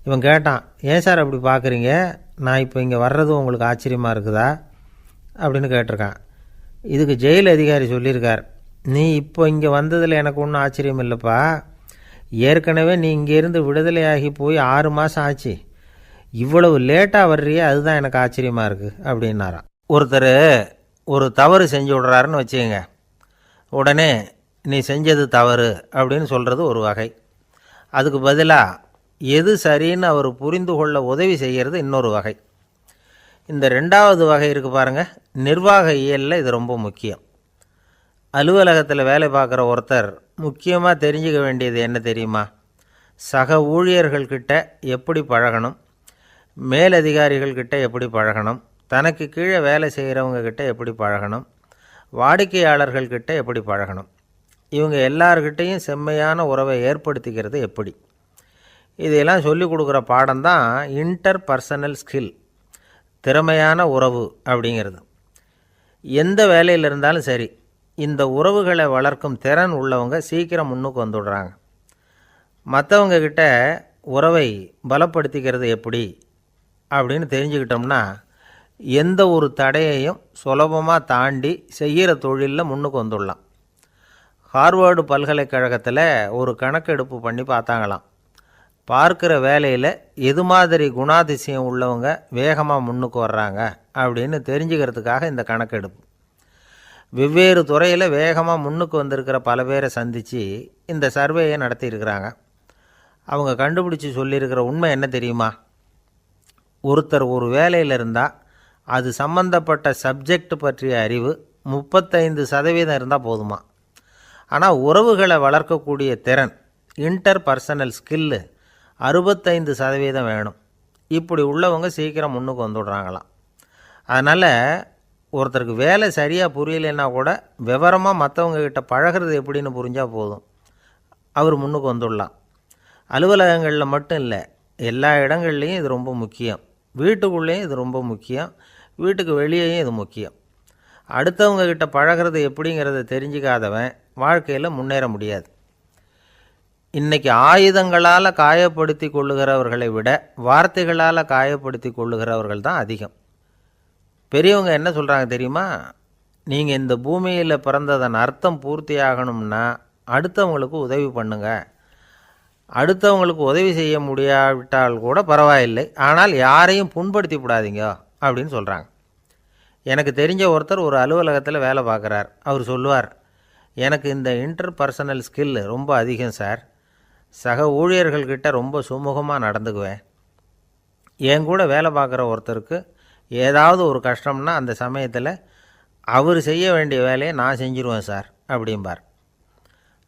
Speaker 1: இவன் கேட்டான், ஏன் சார் அப்படி பார்க்குறீங்க, நான் இப்போ இங்கே வர்றது உங்களுக்கு ஆச்சரியமாக இருக்குதா அப்படின்னு கேட்டிருக்கான். இதுக்கு ஜெயில் அதிகாரி சொல்லியிருக்கார், நீ இப்போ இங்கே வந்ததில் எனக்கு ஒன்றும் ஆச்சரியம் இல்லைப்பா, ஏற்கனவே நீ இங்கேருந்து விடுதலையாகி போய் 6 மாதம் ஆச்சு, இவ்வளவு லேட்டாக வர்றியே அதுதான் எனக்கு ஆச்சரியமாக இருக்குது அப்படின்னாராம். ஒருத்தர் ஒரு தவறு செஞ்சு விட்றாருன்னு வச்சுக்கோங்க, உடனே நீ செஞ்சது தவறு அப்படின்னு சொல்கிறது ஒரு வகை. அதுக்கு பதிலாக எது சரின்னு அவர் புரிந்து கொள்ள உதவி செய்கிறது இன்னொரு வகை. இந்த 2வது வகை இருக்குது பாருங்கள், நிர்வாக இயலில் இது ரொம்ப முக்கியம். அலுவலகத்தில் வேலை பார்க்குற ஒருத்தர் முக்கியமாக தெரிஞ்சுக்க வேண்டியது என்ன தெரியுமா? சக ஊழியர்கள்கிட்ட எப்படி பழகணும், மேலதிகாரிகள்கிட்ட எப்படி பழகணும், தனக்கு கீழே வேலை செய்கிறவங்கக்கிட்ட எப்படி பழகணும், வாடிக்கையாளர்கள்கிட்ட எப்படி பழகணும், இவங்க எல்லார்கிட்டையும் செம்மையான உறவை ஏற்படுத்திக்கிறது எப்படி. இதையெல்லாம் சொல்லிக் கொடுக்குற பாடம் தான் இன்டர் பர்சனல் ஸ்கில், திறமையான உறவு அப்படிங்கிறது. எந்த வேலையில் இருந்தாலும் சரி, இந்த உறவுகளை வளர்க்கும் திறன் உள்ளவங்க சீக்கிரம் முன்னுக்கு வந்துடுறாங்க. மற்றவங்க கிட்ட உறவை பலப்படுத்திக்கிறது எப்படி அப்படின்னு தெரிஞ்சுக்கிட்டோம்னா எந்த ஒரு தடையையும் சுலபமாக தாண்டி செய்கிற தொழிலில் முன்னுக்கு வந்துடலாம். ஹார்வர்டு பல்கலைக்கழகத்தில் ஒரு கணக்கெடுப்பு பண்ணி பார்த்தாங்களாம். பார்க்குற வேலையில் எது மாதிரி குணாதிசயம் உள்ளவங்க வேகமாக முன்னுக்கு வர்றாங்க அப்படின்னு தெரிஞ்சுக்கிறதுக்காக இந்த கணக்கெடுப்பு. வெவ்வேறு துறையில் வேகமாக முன்னுக்கு வந்திருக்கிற பல பேரை சந்தித்து இந்த சர்வேயை நடத்தியிருக்கிறாங்க. அவங்க கண்டுபிடிச்சி சொல்லியிருக்கிற உண்மை என்ன தெரியுமா? ஒருத்தர் ஒரு வேலையில் இருந்தால் அது சம்பந்தப்பட்ட சப்ஜெக்ட் பற்றிய அறிவு 35% இருந்தால் போதுமா. ஆனால் உறவுகளை வளர்க்கக்கூடிய திறன், இன்டர் பர்சனல் ஸ்கில்லு 65% வேணும். இப்படி உள்ளவங்க சீக்கிரம் முன்னுக்கு வந்துடுறாங்களாம். அதனால் ஒருத்தருக்கு வேலை சரியாக புரியலைன்னா கூட விவரமாக மற்றவங்கக்கிட்ட பழகிறது எப்படின்னு புரிஞ்சால் போதும், அவர் முன்னுக்கு வந்துடலாம். அலுவலகங்களில் மட்டும் இல்லை, எல்லா இடங்கள்லேயும் இது ரொம்ப முக்கியம். வீட்டுக்குள்ளேயும் இது ரொம்ப முக்கியம், வீட்டுக்கு வெளியேயும் இது முக்கியம். அடுத்தவங்கக்கிட்ட பழகிறது எப்படிங்கிறத தெரிஞ்சிக்காதவன் வாழ்க்கையில் முன்னேற முடியாது. இன்றைக்கி ஆயுதங்களால் காயப்படுத்தி கொள்ளுகிறவர்களை விட வார்த்தைகளால் காயப்படுத்தி கொள்ளுகிறவர்கள் தான் அதிகம். பெரியவங்க என்ன சொல்கிறாங்க தெரியுமா? நீங்கள் இந்த பூமியில் பிறந்ததன் அர்த்தம் பூர்த்தியாகணும்னா அடுத்தவங்களுக்கு உதவி பண்ணுங்க. அடுத்தவங்களுக்கு உதவி செய்ய முடியாவிட்டால் கூட பரவாயில்லை, ஆனால் யாரையும் புண்படுத்தி விடாதீங்க அப்படின்னு சொல்கிறாங்க. எனக்கு தெரிஞ்ச ஒருத்தர் ஒரு அலுவலகத்தில் வேலை பார்க்குறார். அவர் சொல்லுவார், எனக்கு இந்த இன்டர் பர்சனல் ஸ்கில் ரொம்ப அதிகம் சார். சக ஊழியர்கள்கிட்ட ரொம்ப சுமூகமாக நடந்துக்குவேன். என் கூட வேலை பார்க்குற ஒருத்தருக்கு ஏதாவது ஒரு கஷ்டம்னா அந்த சமயத்தில் அவர் செய்ய வேண்டிய வேலையை நான் செஞ்சுருவேன் சார் அப்படிம்பார்.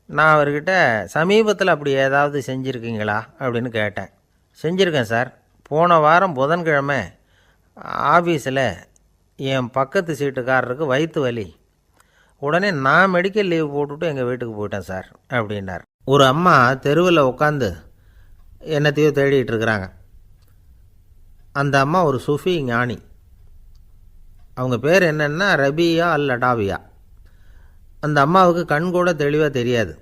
Speaker 1: நான் அவர்கிட்ட சமீபத்தில் அப்படி ஏதாவது செஞ்சுருக்கீங்களா அப்படின்னு கேட்டேன். செஞ்சுருக்கேன் சார். போன வாரம் புதன்கிழமை ஆஃபீஸில் என் பக்கத்து சீட்டுக்காரருக்கு வயிற்று வலி. உடனே நான் மெடிக்கல் லீவ் போட்டுவிட்டு எங்கள் வீட்டுக்கு போயிட்டேன் சார் அப்படின்னார். ஒரு அம்மா தெருவில் உட்காந்து என்னத்தையோ தேடிட்டு இருக்கிறாங்க. அந்த அம்மா ஒரு சுஃபி ஞானி. அவங்க பேர் என்னென்னா ரபியா அல் அடாவியா. அந்த அம்மாவுக்கு கண் கூட தெளிவாக தெரியாது.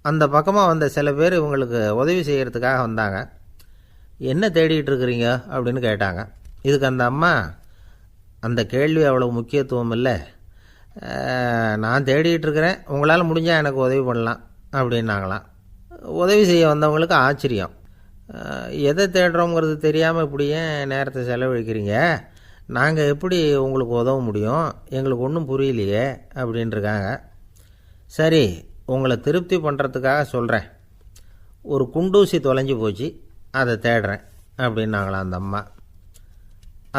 Speaker 1: அந்த பக்கமாக வந்த சில பேர் இவங்களுக்கு உதவி செய்கிறதுக்காக வந்தாங்க. என்ன தேடிகிட்டு இருக்கிறீங்க அப்படின்னு கேட்டாங்க. இதுக்கு அந்த அம்மா, அந்த கேள்வி அவ்வளோ முக்கியத்துவம் இல்லை, நான் தேடிகிட்டு இருக்கிறேன், உங்களால் முடிஞ்சால் எனக்கு உதவி பண்ணலாம் அப்படின்னாங்களாம். உதவி செய்ய வந்தவங்களுக்கு ஆச்சரியம். எதை தேடுறோங்கிறது தெரியாமல் இப்படி ஏன் நேரத்தை செலவழிக்கிறீங்க? நாங்கள் எப்படி உங்களுக்கு உதவ முடியும்? எங்களுக்கு ஒன்றும் புரியலையே அப்படின்ட்டுருக்காங்க. சரி, உங்களை திருப்தி பண்ணுறதுக்காக சொல்கிறேன். ஒரு குண்டூசி தொலைஞ்சி போச்சு, அதை தேடுறேன் அப்படின்னாங்களாம் அந்த அம்மா.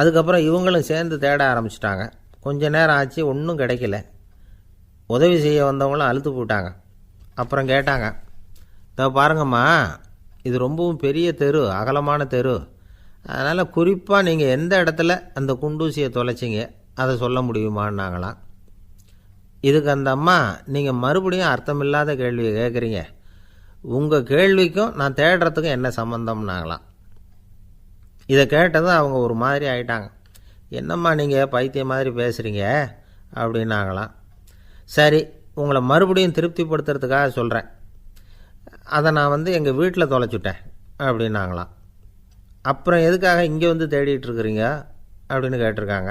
Speaker 1: அதுக்கப்புறம் இவங்களும் சேர்ந்து தேட ஆரம்பிச்சிட்டாங்க. கொஞ்ச நேரம் ஆச்சு, ஒன்றும் கிடைக்கல. உதவி செய்ய வந்தவங்களும் அழுத்து போட்டாங்க. அப்புறம் கேட்டாங்க, இதை பாருங்கம்மா, இது ரொம்பவும் பெரிய தெரு, அகலமான தெரு. அதனால் குறிப்பாக நீங்கள் எந்த இடத்துல அந்த குண்டூசியை தொலைச்சிங்க அதை சொல்ல முடியுமான்னாங்களாம். இதுக்கு அந்த அம்மா, நீங்கள் மறுபடியும் அர்த்தமில்லாத கேள்வியை கேட்குறீங்க, உங்கள் கேள்விக்கும் நான் தேடுறதுக்கும் என்ன சம்மந்தம்னாங்களாம். இதை கேட்டதும் அவங்க ஒரு மாதிரி ஆகிட்டாங்க. என்னம்மா நீங்கள் பைத்தியம் மாதிரி பேசுகிறீங்க அப்படின்னாங்களாம். சரி, உங்களை மறுபடியும் திருப்திப்படுத்துறதுக்காக சொல்கிறேன். அதை நான் எங்கள் வீட்டில் தொலைச்சுட்டேன் அப்படின்னாங்களாம். அப்புறம் எதுக்காக இங்கே தேடிட்டு இருக்கிறீங்க அப்படின்னு கேட்டிருக்காங்க.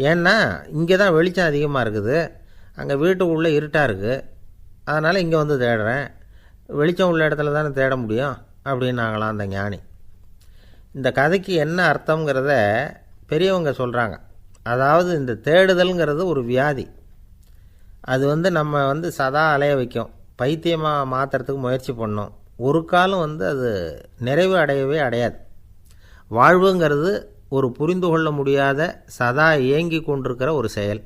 Speaker 1: ஏன்னா இங்கே தான் வெளிச்சம் அதிகமாக இருக்குது, அங்கே வீட்டுக்குள்ளே இருட்டாக இருக்குது, அதனால் இங்கே தேடுறேன். வெளிச்சம் உள்ள இடத்துல தானே தேட முடியும் அப்படின்னாங்களாம் அந்த ஞானி. இந்த கதைக்கு என்ன அர்த்தங்கிறத பெரியவங்க சொல்கிறாங்க. அதாவது இந்த தேடுதல்ங்கிறது ஒரு வியாதி. அது நம்ம சதா அலைய வைக்கும், பைத்தியமாக மாற்றுறதுக்கு முயற்சி பண்ணோம். ஒரு காலம் அது நிறைவு அடையவே அடையாது. வாழ்வுங்கிறது ஒரு புரிந்து கொள்ள முடியாத சதா இயங்கி கொண்டிருக்கிற ஒரு செயல்.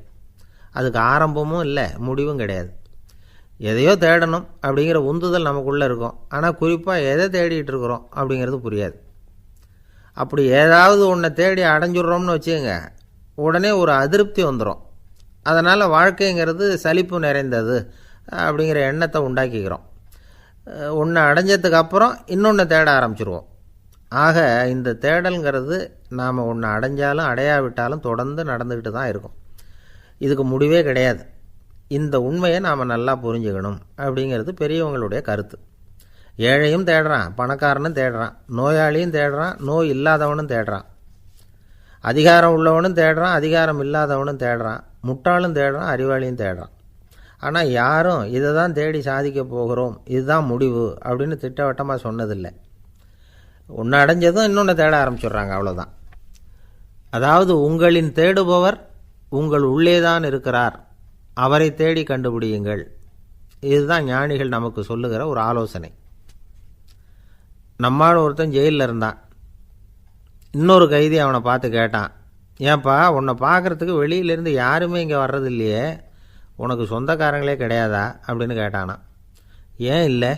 Speaker 1: அதுக்கு ஆரம்பமும் இல்லை, முடிவும் கிடையாது. எதையோ தேடணும் அப்படிங்கிற உந்துதல் நமக்குள்ளே இருக்கும், ஆனால் குறிப்பாக எதை தேடிட்டு இருக்கிறோம் அப்படிங்கிறது புரியாது. அப்படி ஏதாவது ஒன்றை தேடி அடைஞ்சிட்றோம்னு வச்சுக்கோங்க, உடனே ஒரு அதிருப்தி வந்துடும். அதனால் வாழ்க்கைங்கிறது சலிப்பு நிறைந்தது அப்படிங்கிற எண்ணத்தை உண்டாக்கிக்கிறோம். ஒன்று அடைஞ்சதுக்கு அப்புறம் இன்னொன்று தேட ஆரம்பிச்சிருவோம். ஆக இந்த தேடல்ங்கிறது நாம் ஒன்று அடைஞ்சாலும் அடையாவிட்டாலும் தொடர்ந்து நடந்துக்கிட்டு தான் இருக்கும். இதுக்கு முடிவே கிடையாது. இந்த உண்மையை நாம் நல்லா புரிஞ்சுக்கணும் அப்படிங்கிறது பெரியவங்களுடைய கருத்து. ஏழையும் தேடுறான், பணக்காரனும் தேடுறான், நோயாளியும் தேடுறான், நோய் இல்லாதவனும் தேடுறான், அதிகாரம் உள்ளவனும் தேடுறான், அதிகாரம் இல்லாதவனும் தேடுறான், முட்டாளும் தேடுறான், அறிவாளியும் தேடுறான். ஆனால் யாரும் இதை தான் தேடி சாதிக்க போகிறோம், இதுதான் முடிவு அப்படின்னு திட்டவட்டமாக சொன்னதில்லை. ஒன்று அடைஞ்சதும் இன்னொன்று தேட ஆரம்பிச்சிடுறாங்க, அவ்வளோதான். அதாவது உங்களின் தேடுபவர் உங்கள் உள்ளேதான் இருக்கிறார், அவரை தேடி கண்டுபிடியுங்கள். இதுதான் ஞானிகள் நமக்கு சொல்லுகிற ஒரு ஆலோசனை. நம்மால் ஒருத்தன் ஜெயிலில் இருந்தான். இன்னொரு கைதி அவனை பார்த்து கேட்டான், ஏன்பா உன்னை பார்க்குறதுக்கு வெளியிலேருந்து யாருமே இங்கே வர்றது இல்லையே, உனக்கு சொந்தக்காரங்களே கிடையாதா அப்படின்னு கேட்டானா. ஏன் இல்லை,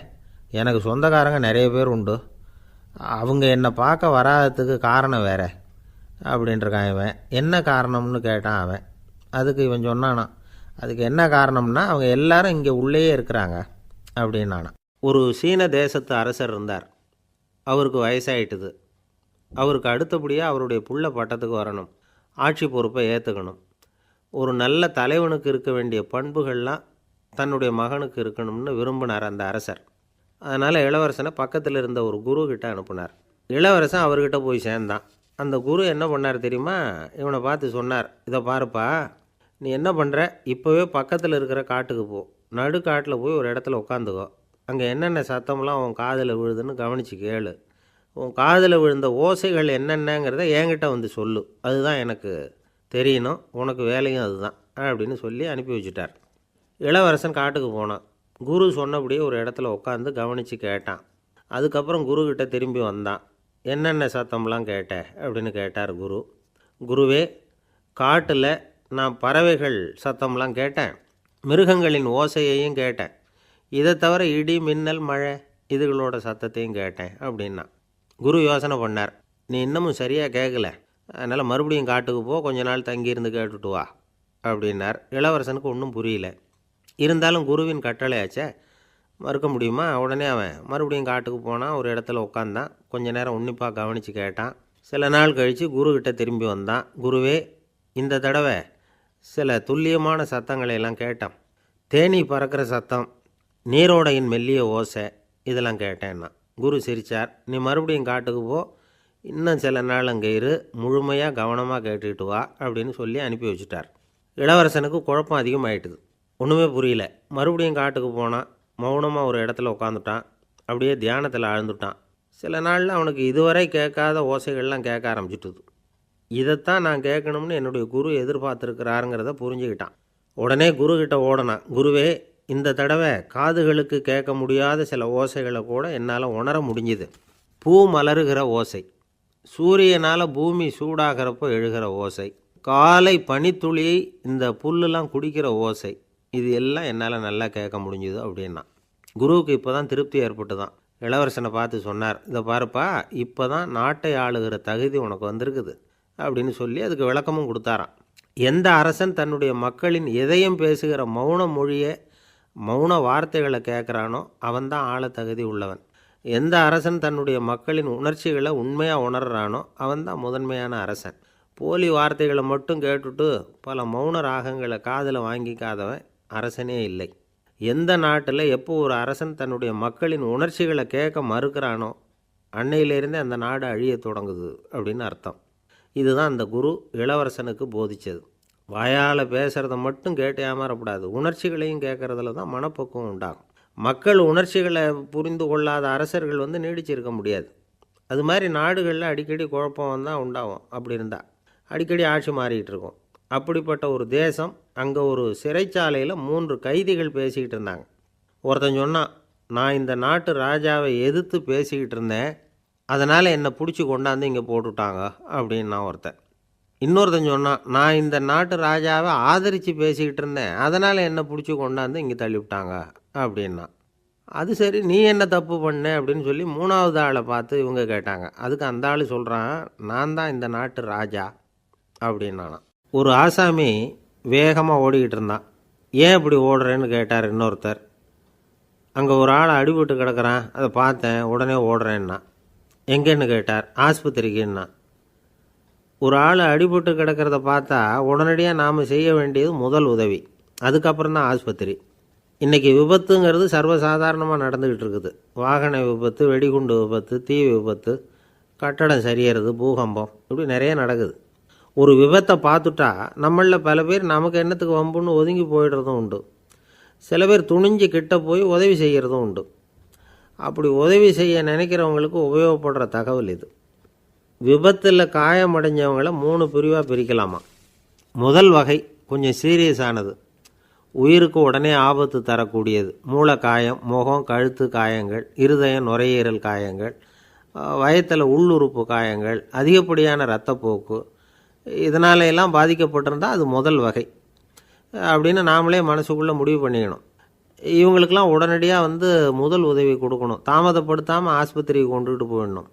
Speaker 1: எனக்கு சொந்தக்காரங்க நிறைய பேர் உண்டு, அவங்க என்னை பார்க்க வராததுக்கு காரணம் வேற அப்படின்ட்டுருக்கான் இவன். என்ன காரணம்னு கேட்டான் அவன். அதுக்கு இவன் சொன்னானா, அதுக்கு என்ன காரணம்னா அவங்க எல்லாரும் இங்கே உள்ளேயே இருக்கிறாங்க அப்படின்னானா. ஒரு சீன தேசத்து அரசர் இருந்தார். அவருக்கு வயசாயிட்டுது. அவருக்கு அடுத்தபடியாக அவருடைய புள்ள பட்டத்துக்கு வரணும், ஆட்சி பொறுப்பை ஏற்றுக்கணும். ஒரு நல்ல தலைவனுக்கு இருக்க வேண்டிய பண்புகள்லாம் தன்னுடைய மகனுக்கு இருக்கணும்னு விரும்பினார் அந்த அரசர். அதனால் இளவரசனை பக்கத்தில் இருந்த ஒரு குரு கிட்ட அனுப்புனார். இளவரசன் அவர்கிட்ட போய் சேர்ந்தான். அந்த குரு என்ன பண்ணார் தெரியுமா, இவனை பார்த்து சொன்னார், இதை பாருப்பா, நீ என்ன பண்ணுற, இப்போவே பக்கத்தில் இருக்கிற காட்டுக்கு போ, நடுக்காட்டில் போய் ஒரு இடத்துல உட்காந்துக்கோ, அங்கே என்னென்ன சத்தம்லாம் உன் காதில் விழுதுன்னு கவனித்து கேளு, உன் காதில் விழுந்த ஓசைகள் என்னென்னங்கிறத என்கிட்ட வந்து சொல்லு, அதுதான் எனக்கு தெரியணும், உனக்கு வேலையும் அதுதான் அப்படின்னு சொல்லி அனுப்பி வச்சுட்டார். இளவரசன் காட்டுக்கு போனான். குரு சொன்னபடியே ஒரு இடத்துல உட்காந்து கவனித்து கேட்டான். அதுக்கப்புறம் குருக்கிட்ட திரும்பி வந்தான். என்னென்ன சத்தம்லாம் கேட்ட அப்படின்னு கேட்டார் குரு. குருவே, காட்டில் நான் பறவைகள் சத்தம்லாம் கேட்டேன், மிருகங்களின் ஓசையையும் கேட்டேன், இதை தவிர இடி மின்னல் மழை இதுகளோட சத்தத்தையும் கேட்டேன் அப்படின்னா. குரு யோசனை பண்ணார், நீ இன்னமும் சரியாக கேட்கல, அதனால் மறுபடியும் காட்டுக்கு போ, கொஞ்ச நாள் தங்கியிருந்து கேட்டுட்டு வா அப்படின்னார். இளவரசனுக்கு ஒன்றும் புரியல. இருந்தாலும் குருவின் கட்டளையாச்சே, மறுக்க முடியுமா? உடனே அவன் மறுபடியும் காட்டுக்கு போனான். ஒரு இடத்துல உட்காந்தான். கொஞ்ச நேரம் உன்னிப்பாக கவனித்து கேட்டான். சில நாள் கழித்து குருக்கிட்ட திரும்பி வந்தான். குருவே, இந்த தடவை சில துல்லியமான சத்தங்களை எல்லாம் கேட்டான். தேனீ பறக்கிற சத்தம், நீரோடையின் மெல்லிய ஓசை, இதெல்லாம் கேட்டேன்னா. குரு சிரித்தார். நீ மறுபடியும் காட்டுக்கு போ, இன்னும் சில நாள் அங்கே இரு, முழுமையாக கவனமாக கேட்டுக்கிட்டு வா அப்படின்னு சொல்லி அனுப்பி வச்சுட்டார். இளவரசனுக்கு குழப்பம் அதிகமாயிட்டுது. ஒன்றுமே புரியல. மறுபடியும் காட்டுக்கு போனான். மௌனமாக ஒரு இடத்துல உட்காந்துட்டான். அப்படியே தியானத்தில் ஆழ்ந்துட்டான். சில நாளில் அவனுக்கு இதுவரை கேட்காத ஓசைகள்லாம் கேட்க ஆரம்பிச்சிட்டுது. இதைத்தான் நான் கேட்கணும்னு என்னுடைய குரு எதிர்பார்த்துருக்கிறாருங்கிறத புரிஞ்சுக்கிட்டான். உடனே குருக்கிட்ட ஓடனான். குருவே, இந்த தடவை காதுகளுக்கு கேட்க முடியாத சில ஓசைகளை கூட என்னால் உணர முடிஞ்சுது. பூ மலருகிற ஓசை, சூரியனால் பூமி சூடாகிறப்போ எழுகிற ஓசை, காலை பனித்துளியை இந்த புல்லுலாம் குடிக்கிற ஓசை, இது எல்லாம் என்னால் நல்லா கேட்க முடிஞ்சுது அப்படின்னா. குருவுக்கு இப்போ தான் திருப்தி ஏற்பட்டு தான். இளவரசனை பார்த்து சொன்னார், இதை பாருப்பா, இப்போ தான் நாட்டை ஆளுகிற தகுதி உனக்கு வந்திருக்குது அப்படின்னு சொல்லி அதுக்கு விளக்கமும் கொடுத்தாராம். எந்த அரசன் தன்னுடைய மக்களின் இதயம் பேசுகிற மௌன மொழியை, மௌன வார்த்தைகளை கேட்குறானோ அவன்தான் ஆள தகுதி உள்ளவன். எந்த அரசன் தன்னுடைய மக்களின் உணர்ச்சிகளை உண்மையாக உணர்றானோ அவன்தான் முதன்மையான அரசன். போலி வார்த்தைகளை மட்டும் கேட்டுட்டு பல மௌன ராகங்களை காதில் வாங்கிக்காதவன் அரசனே இல்லை. எந்த நாட்டில் எப்போ ஒரு அரசன் தன்னுடைய மக்களின் உணர்ச்சிகளை கேட்க மறுக்கிறானோ அன்னையிலேருந்தே அந்த நாடு அழிய தொடங்குது அப்படின்னு அர்த்தம். இதுதான் அந்த குரு இளவரசனுக்கு போதித்தது. வாயால் பேசுகிறத மட்டும் கேட்டு ஏமாறக்கூடாது, உணர்ச்சிகளையும் கேட்குறதுல தான் மனப்பக்குவம் உண்டாகும். மக்கள் உணர்ச்சிகளை புரிந்து கொள்ளாத அரசர்கள் நீடிச்சிருக்க முடியாது. அது மாதிரி நாடுகளில் அடிக்கடி குழப்பம் தான் உண்டாகும். அப்படி இருந்தால் அடிக்கடி ஆட்சி மாறிக்கிட்டு இருக்கும். அப்படிப்பட்ட ஒரு தேசம், அங்கே ஒரு சிறைச்சாலையில் 3 கைதிகள் பேசிக்கிட்டு இருந்தாங்க. ஒருத்தன் சொன்னான், நான் இந்த நாட்டு ராஜாவை எதிர்த்து பேசிக்கிட்டு இருந்தேன், அதனால் என்னை பிடிச்சி கொண்டாந்து இங்கே போட்டுவிட்டாங்க அப்படின்னா ஒருத்தன். இன்னொருத்தன் சொன்னான், நான் இந்த நாட்டு ராஜாவை ஆதரித்து பேசிக்கிட்டு இருந்தேன், அதனால் என்னை பிடிச்சி கொண்டாந்து இங்கே தள்ளிவிட்டாங்க அப்படின்னா. அது சரி, நீ என்ன தப்பு பண்ண அப்படின்னு சொல்லி 3வது ஆளை பார்த்து இவங்க கேட்டாங்க. அதுக்கு அந்த ஆள் சொல்கிறான், நான் தான் இந்த நாட்டு ராஜா அப்படின்னானா. ஒரு ஆசாமி வேகமாக ஓடிக்கிட்டு இருந்தான். ஏன் இப்படி ஓடுறேன்னு கேட்டார் இன்னொருத்தர். அங்கே ஒரு ஆள் அடிபட்டு கிடக்கிறான், அதை பார்த்தேன், உடனே ஓடுறேன்னா. எங்கேன்னு கேட்டார். ஆஸ்பத்திரிக்குன்னா. ஒரு ஆள் அடிபட்டு கிடக்கிறத பார்த்தா உடனடியாக நாம் செய்ய வேண்டியது முதல் உதவி, அதுக்கப்புறம் தான் ஆஸ்பத்திரி. இன்றைக்கி விபத்துங்கிறது சர்வசாதாரணமாக நடந்துக்கிட்டு இருக்குது. வாகன விபத்து, வெடிகுண்டு விபத்து, தீ விபத்து, கட்டடம் சரியறது, பூகம்பம், இப்படி நிறைய நடக்குது. ஒரு விபத்தை பார்த்துட்டா நம்மளில் பல பேர் நமக்கு என்னத்துக்கு வம்புன்னு ஒதுங்கி போயிடுறதும் உண்டு. சில பேர் துணிஞ்சு கிட்ட போய் உதவி செய்கிறதும் உண்டு. அப்படி உதவி செய்ய நினைக்கிறவங்களுக்கு உபயோகப்படுற தகவல் இது. விபத்தில் காயமடைஞ்சவங்களை 3 பிரிவாக பிரிக்கலாமா. முதல் வகை கொஞ்சம் சீரியஸானது, உயிருக்கு உடனே ஆபத்து தரக்கூடியது. மூளை காயம், முகம், கழுத்து காயங்கள், இருதயம், நுரையீரல் காயங்கள், வயத்தில் உள்ளுறுப்பு காயங்கள், அதிகப்படியான இரத்தப்போக்கு, இதனால எல்லாம் பாதிக்கப்பட்டிருந்தால் அது முதல் வகை அப்படின்னு நாமளே மனசுக்குள்ளே முடிவு பண்ணிக்கணும். இவங்களுக்கெல்லாம் உடனடியாக முதல் உதவி கொடுக்கணும். தாமதப்படுத்தாமல் ஆஸ்பத்திரிக்கு கொண்டுகிட்டு போயிடணும்.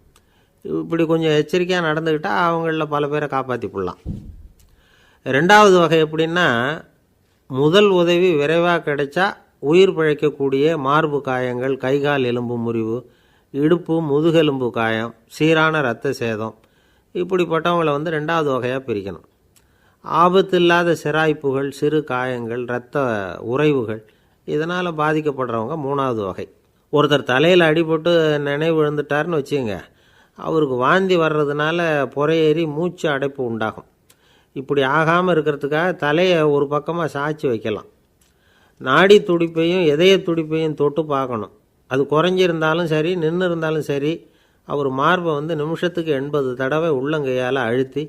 Speaker 1: இப்படி கொஞ்சம் எச்சரிக்கையாக நடந்துக்கிட்டால் அவங்களில் பல பேரை காப்பாற்றி போடலாம். ரெண்டாவது வகை எப்படின்னா, முதல் உதவி விரைவாக கிடைச்சா உயிர் பிழைக்கக்கூடிய மார்பு காயங்கள், கைகால் எலும்பு முறிவு, இடுப்பு முதுகெலும்பு காயம், சீரான இரத்த சேதம், இப்படிப்பட்டவங்களை ரெண்டாவது வகையாக பிரிக்கணும். ஆபத்து இல்லாத சிராய்ப்புகள், சிறு காயங்கள், இரத்த உறைவுகள், இதனால் பாதிக்கப்படுறவங்க மூணாவது வகை. ஒருத்தர் தலையில் அடிபட்டு நினைவு விழுந்துட்டார்னு வச்சுங்க, அவருக்கு வாந்தி வர்றதுனால புறையேறி மூச்சு அடைப்பு உண்டாகும். இப்படி ஆகாமல் இருக்கிறதுக்காக தலையை ஒரு பக்கமாக சாய்ச்சி வைக்கலாம். நாடி துடிப்பையும் இதய துடிப்பையும் தொட்டு பார்க்கணும். அது குறைஞ்சிருந்தாலும் சரி, நின்று இருந்தாலும் சரி, அவர் மார்பை நிமிஷத்துக்கு 80 தடவை உள்ளங்கையால் அழுத்தி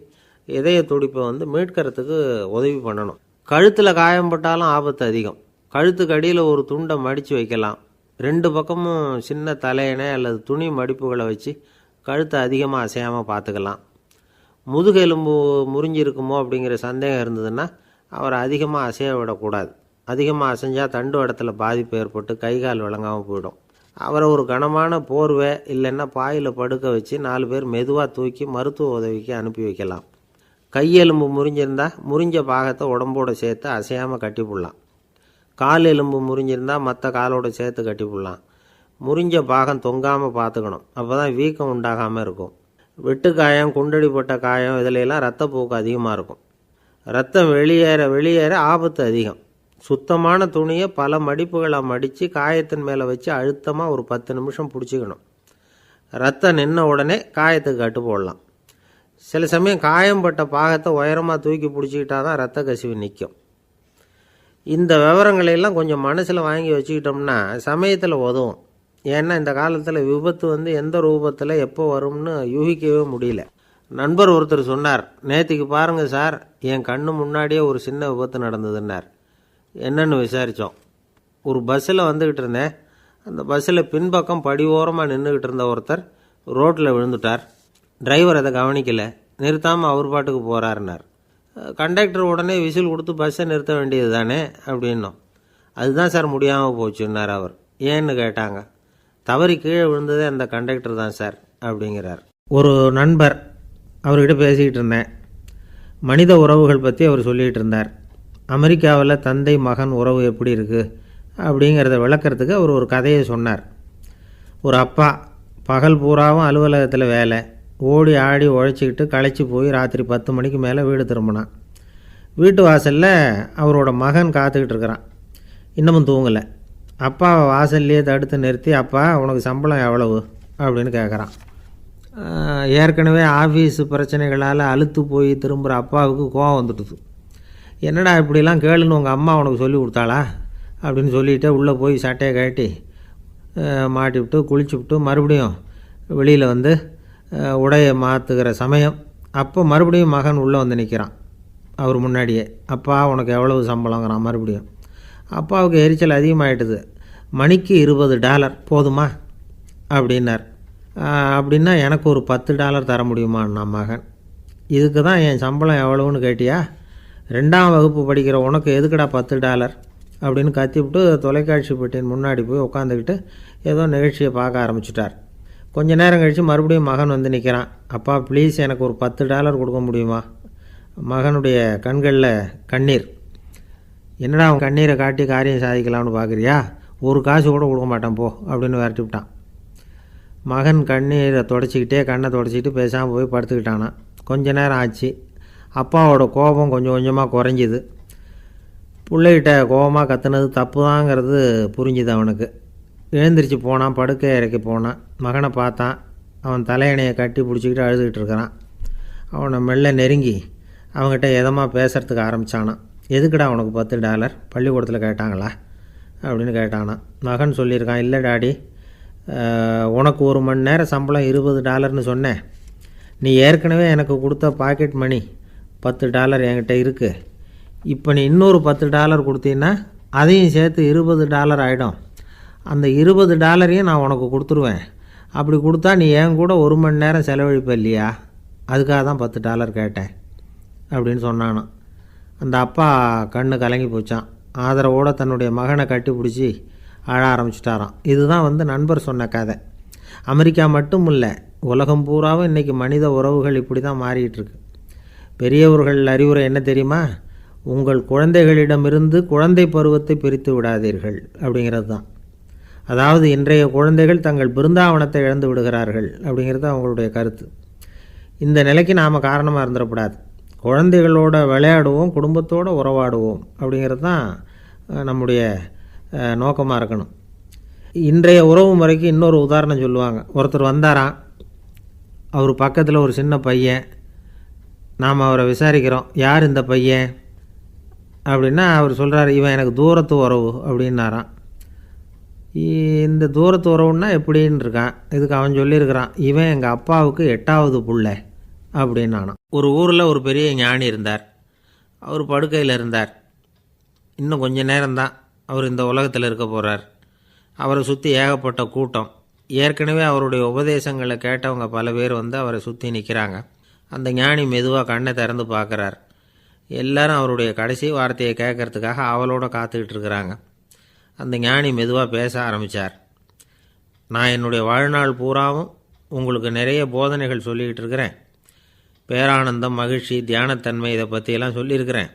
Speaker 1: இதய துடிப்பை மீட்கிறதுக்கு உதவி பண்ணணும். கழுத்தில் காயம்பட்டாலும் ஆபத்து அதிகம். கழுத்துக்கு அடியில் ஒரு துண்டை மடித்து வைக்கலாம். 2 பக்கமும் சின்ன தலையணை அல்லது துணி மடிப்புகளை வச்சு கழுத்தை அதிகமாக அசையாமல் பார்த்துக்கலாம். முதுகெலும்பு முறிஞ்சிருக்குமோ அப்படிங்கிற சந்தேகம் இருந்ததுன்னா அவரை அதிகமாக அசைய விடக்கூடாது. அதிகமாக அசைஞ்சால் தண்டு இடத்துல பாதிப்பு ஏற்பட்டு கைகால் விளங்காமல் போயிடும். அவரை ஒரு கனமான போர்வை இல்லைன்னா பாயில் படுக்க வச்சு 4 பேர் மெதுவாக தூக்கி மருத்துவ உதவிக்கு அனுப்பி வைக்கலாம். கையெலும்பு முறிஞ்சிருந்தால் முறிஞ்ச பாகத்தை உடம்போடு சேர்த்து அசையாமல் கட்டி போடலாம். கால் எலும்பு முறிஞ்சிருந்தால் மற்ற காலோடு சேர்த்து கட்டி போடலாம். முறிஞ்ச பாகம் தொங்காமல் பார்த்துக்கணும். அப்போ தான் வீக்கம் உண்டாகாமல் இருக்கும். வெட்டு காயம், குண்டடிப்பட்ட காயம், இதிலெல்லாம் இரத்தப்போக்கு அதிகமாக இருக்கும். ரத்தம் வெளியேற ஆபத்து அதிகம். சுத்தமான துணியை பல மடிப்புகளை மடித்து காயத்தின் மேலே வச்சு அழுத்தமாக ஒரு 10 நிமிஷம் பிடிச்சிக்கணும். ரத்தம் நின்ன உடனே காயத்துக்கு கட்டு போடலாம். சில சமயம் காயம்பட்ட பாகத்தை உயரமாக தூக்கி பிடிச்சிக்கிட்டா தான் ரத்த கசிவு நிற்கும். இந்த விவரங்களையெல்லாம் கொஞ்சம் மனசில் வாங்கி வச்சுக்கிட்டோம்னா சமயத்தில் உதவும். ஏன்னா இந்த காலத்தில் விபத்து எந்த ரூபத்தில் எப்போ வரும்னு யூகிக்கவே முடியல. நண்பர் ஒருத்தர் சொன்னார், நேற்றுக்கு பாருங்கள் சார், என் கண்ணு முன்னாடியே ஒரு சின்ன விபத்து நடந்ததுன்னார். என்னன்னு விசாரித்தோம். ஒரு பஸ்ஸில் வந்துக்கிட்டு இருந்தேன். அந்த பஸ்ஸில் பின்பக்கம் படி ஓரமாக நின்றுக்கிட்டு இருந்த ஒருத்தர் ரோட்டில் விழுந்துட்டார். டிரைவர் அதை கவனிக்கலை, நிறுத்தாமல் அவர் பாட்டுக்கு போகிறாருன்னார். கண்டக்டர் உடனே விசில் கொடுத்து பஸ்ஸை நிறுத்த வேண்டியது தானே அப்படின்னோம். அதுதான் சார் முடியாமல் போச்சுன்னார் அவர். ஏன்னு கேட்டாங்க. தவறி கீழே விழுந்ததே அந்த கண்டக்டர் தான் சார் அப்படிங்கிறார். ஒரு நண்பர், அவர்கிட்ட பேசிக்கிட்டு இருந்தேன். மனித உறவுகள் பற்றி அவர் சொல்லிகிட்டு இருந்தார். அமெரிக்காவில் தந்தை மகன் உறவு எப்படி இருக்குது அப்படிங்கிறத விளக்கிறதுக்கு அவர் ஒரு கதையை சொன்னார். ஒரு அப்பா பகல் பூராவும் அலுவலகத்தில் வேலை, ஓடி ஆடி உழைச்சிக்கிட்டு களைச்சி போய் ராத்திரி 10 மணிக்கு மேலே வீடு திரும்பினான். வீட்டு வாசலில் அவரோட மகன் காத்துக்கிட்டு இருக்கிறான். இன்னமும் தூங்கலை. அப்பாவை வாசல்லையே தடுத்து நிறுத்தி, அப்பா உனக்கு சம்பளம் எவ்வளவு அப்படின்னு கேட்குறான். ஏற்கனவே ஆஃபீஸு பிரச்சனைகளால் அலுத்து போய் திரும்புகிற அப்பாவுக்கு கோவம் வந்துட்டுது. என்னடா இப்படிலாம் கேளுன்னு உங்கள் அம்மா உனக்கு சொல்லி கொடுத்தாளா அப்படின்னு சொல்லிவிட்டு உள்ளே போய் சட்டையை கட்டி மாட்டிவிட்டு குளிச்சுவிட்டு மறுபடியும் வெளியில் உடையை மாற்றுகிற சமயம் அப்போ மறுபடியும் மகன் உள்ளே நிற்கிறான் அவர் முன்னாடியே. அப்பா உனக்கு எவ்வளவு சம்பளங்கிறான் மறுபடியும். அப்பாவுக்கு எரிச்சல் அதிகமாகிட்டுது. மணிக்கு $20 போதுமா அப்படின்னார். அப்படின்னா எனக்கு ஒரு $10 தர முடியுமான்னா மகன். இதுக்கு தான் என் சம்பளம் எவ்வளவுன்னு கேட்டியா? 2ஆம் வகுப்பு படிக்கிற உனக்கு எதுக்குடா $10 அப்படின்னு கத்திவிட்டு தொலைக்காட்சி பெட்டியின் முன்னாடி போய் உட்காந்துக்கிட்டு ஏதோ நிகழ்ச்சியை பார்க்க ஆரம்பிச்சிட்டார். கொஞ்ச நேரம் கழித்து மறுபடியும் மகன் நிற்கிறான். அப்பா ப்ளீஸ் எனக்கு ஒரு $10 கொடுக்க முடியுமா? மகனுடைய கண்களில் கண்ணீர். என்னடா அவன் கண்ணீரை காட்டி காரியம் சாதிக்கலாம்னு பார்க்குறியா? ஒரு காசு கூட கொடுக்க மாட்டான் போ அப்படின்னு விரட்டி விட்டான். மகன் கண்ணீரை தொடச்சிக்கிட்டே கண்ணை தொடச்சிக்கிட்டு பேசாமல் போய் படுத்துக்கிட்டானான். கொஞ்ச நேரம் ஆச்சு. அப்பாவோட கோபம் கொஞ்சம் கொஞ்சமாக குறைஞ்சிது. பிள்ளைகிட்ட கோபமாக கத்துனது தப்பு தாங்கிறது புரிஞ்சுது அவனுக்கு. எழுந்திரிச்சு போனான், படுக்கை இறக்கி போனான். மகனை பார்த்தான். அவன் தலையணையை கட்டி பிடிச்சிக்கிட்டு அழுதுகிட்டு இருக்கிறான். அவனை மெல்ல நெருங்கி அவங்ககிட்ட எதமாக பேசுகிறதுக்கு ஆரம்பித்தானான். எதுக்குடா உனக்கு $10 பள்ளிக்கூடத்தில் கேட்டாங்களா அப்படின்னு கேட்டானான். மகன் சொல்லியிருக்கான், இல்லை டாடி, உனக்கு 1 மணி நேரம் சம்பளம் $20ன்னு சொன்னேன். நீ ஏற்கனவே எனக்கு கொடுத்த பாக்கெட் மணி $10 என்கிட்ட இருக்குது. இப்போ நீ இன்னொரு $10 கொடுத்தீங்கன்னா அதையும் சேர்த்து $20 ஆகிடும். அந்த $20 நான் உனக்கு கொடுத்துருவேன். அப்படி கொடுத்தா நீ என் கூட 1 மணி நேரம் செலவழிப்ப இல்லையா? அதுக்காக தான் $10 கேட்டேன் அப்படின்னு சொன்னானான். அந்த அப்பா கண்ணு கலங்கி போச்சான். ஆதரவோடு தன்னுடைய மகனை கட்டி பிடிச்சி அழ ஆரம்பிச்சிட்டாராம். இதுதான் நண்பர் சொன்ன கதை. அமெரிக்கா மட்டும் இல்லை, உலகம் பூராவும் இன்றைக்கி மனித உறவுகள் இப்படி தான் மாறிட்டுருக்கு. பெரியவர்கள் அறிவுரை என்ன தெரியுமா? உங்கள் குழந்தைகளிடமிருந்து குழந்தை பருவத்தை பிரித்து விடாதீர்கள் அப்படிங்கிறது தான். அதாவது இன்றைய குழந்தைகள் தங்கள் பிருந்தாவனத்தை இழந்து விடுகிறார்கள் அப்படிங்கிறது அவங்களுடைய கருத்து. இந்த நிலைக்கு நாம் காரணமாக இருந்துடக்கூடாது. குழந்தைகளோட விளையாடுவோம், குடும்பத்தோடு உறவாடுவோம் அப்படிங்கிறது தான் நம்முடைய நோக்கமாக இருக்கணும். இன்றைய உறவு முறைக்கு இன்னொரு உதாரணம் சொல்லுவாங்க. ஒருத்தர் வந்தாராம், அவர் பக்கத்தில் ஒரு சின்ன பையன். நாம் அவரை விசாரிக்கிறோம், யார் இந்த பையன் அப்படின்னா அவர் சொல்கிறார், இவன் எனக்கு தூரத்து உறவு அப்படின்னாராம். இந்த தூரத்து உறவுன்னா எப்படின்னு இருக்கான். இதுக்கு அவன் சொல்லியிருக்கிறான், இவன் எங்கள் அப்பாவுக்கு 8வது புள்ள அப்படின்னானான். ஒரு ஊரில் ஒரு பெரிய ஞானி இருந்தார். அவர் படுக்கையில் இருந்தார். இன்னும் கொஞ்சம் நேரம்தான் அவர் இந்த உலகத்தில் இருக்க போகிறார். அவரை சுற்றி ஏகப்பட்ட கூட்டம். ஏற்கனவே அவருடைய உபதேசங்களை கேட்டவங்க பல பேர் அவரை சுற்றி நிற்கிறாங்க. அந்த ஞானி மெதுவாக கண்ணை திறந்து பார்க்குறார். எல்லாரும் அவருடைய கடைசி வார்த்தையை கேட்கறதுக்காக அவளோட காத்துக்கிட்டு இருக்கிறாங்க. அந்த ஞானி மெதுவாக பேச ஆரம்பித்தார். நான் என்னுடைய வாழ்நாள் பூராவும் உங்களுக்கு நிறைய போதனைகள் சொல்லிக்கிட்டு இருக்கிறேன். பேரானந்தம், மகிழ்ச்சி, தியானத்தன்மை, இதை பற்றியெல்லாம் சொல்லியிருக்கிறேன்.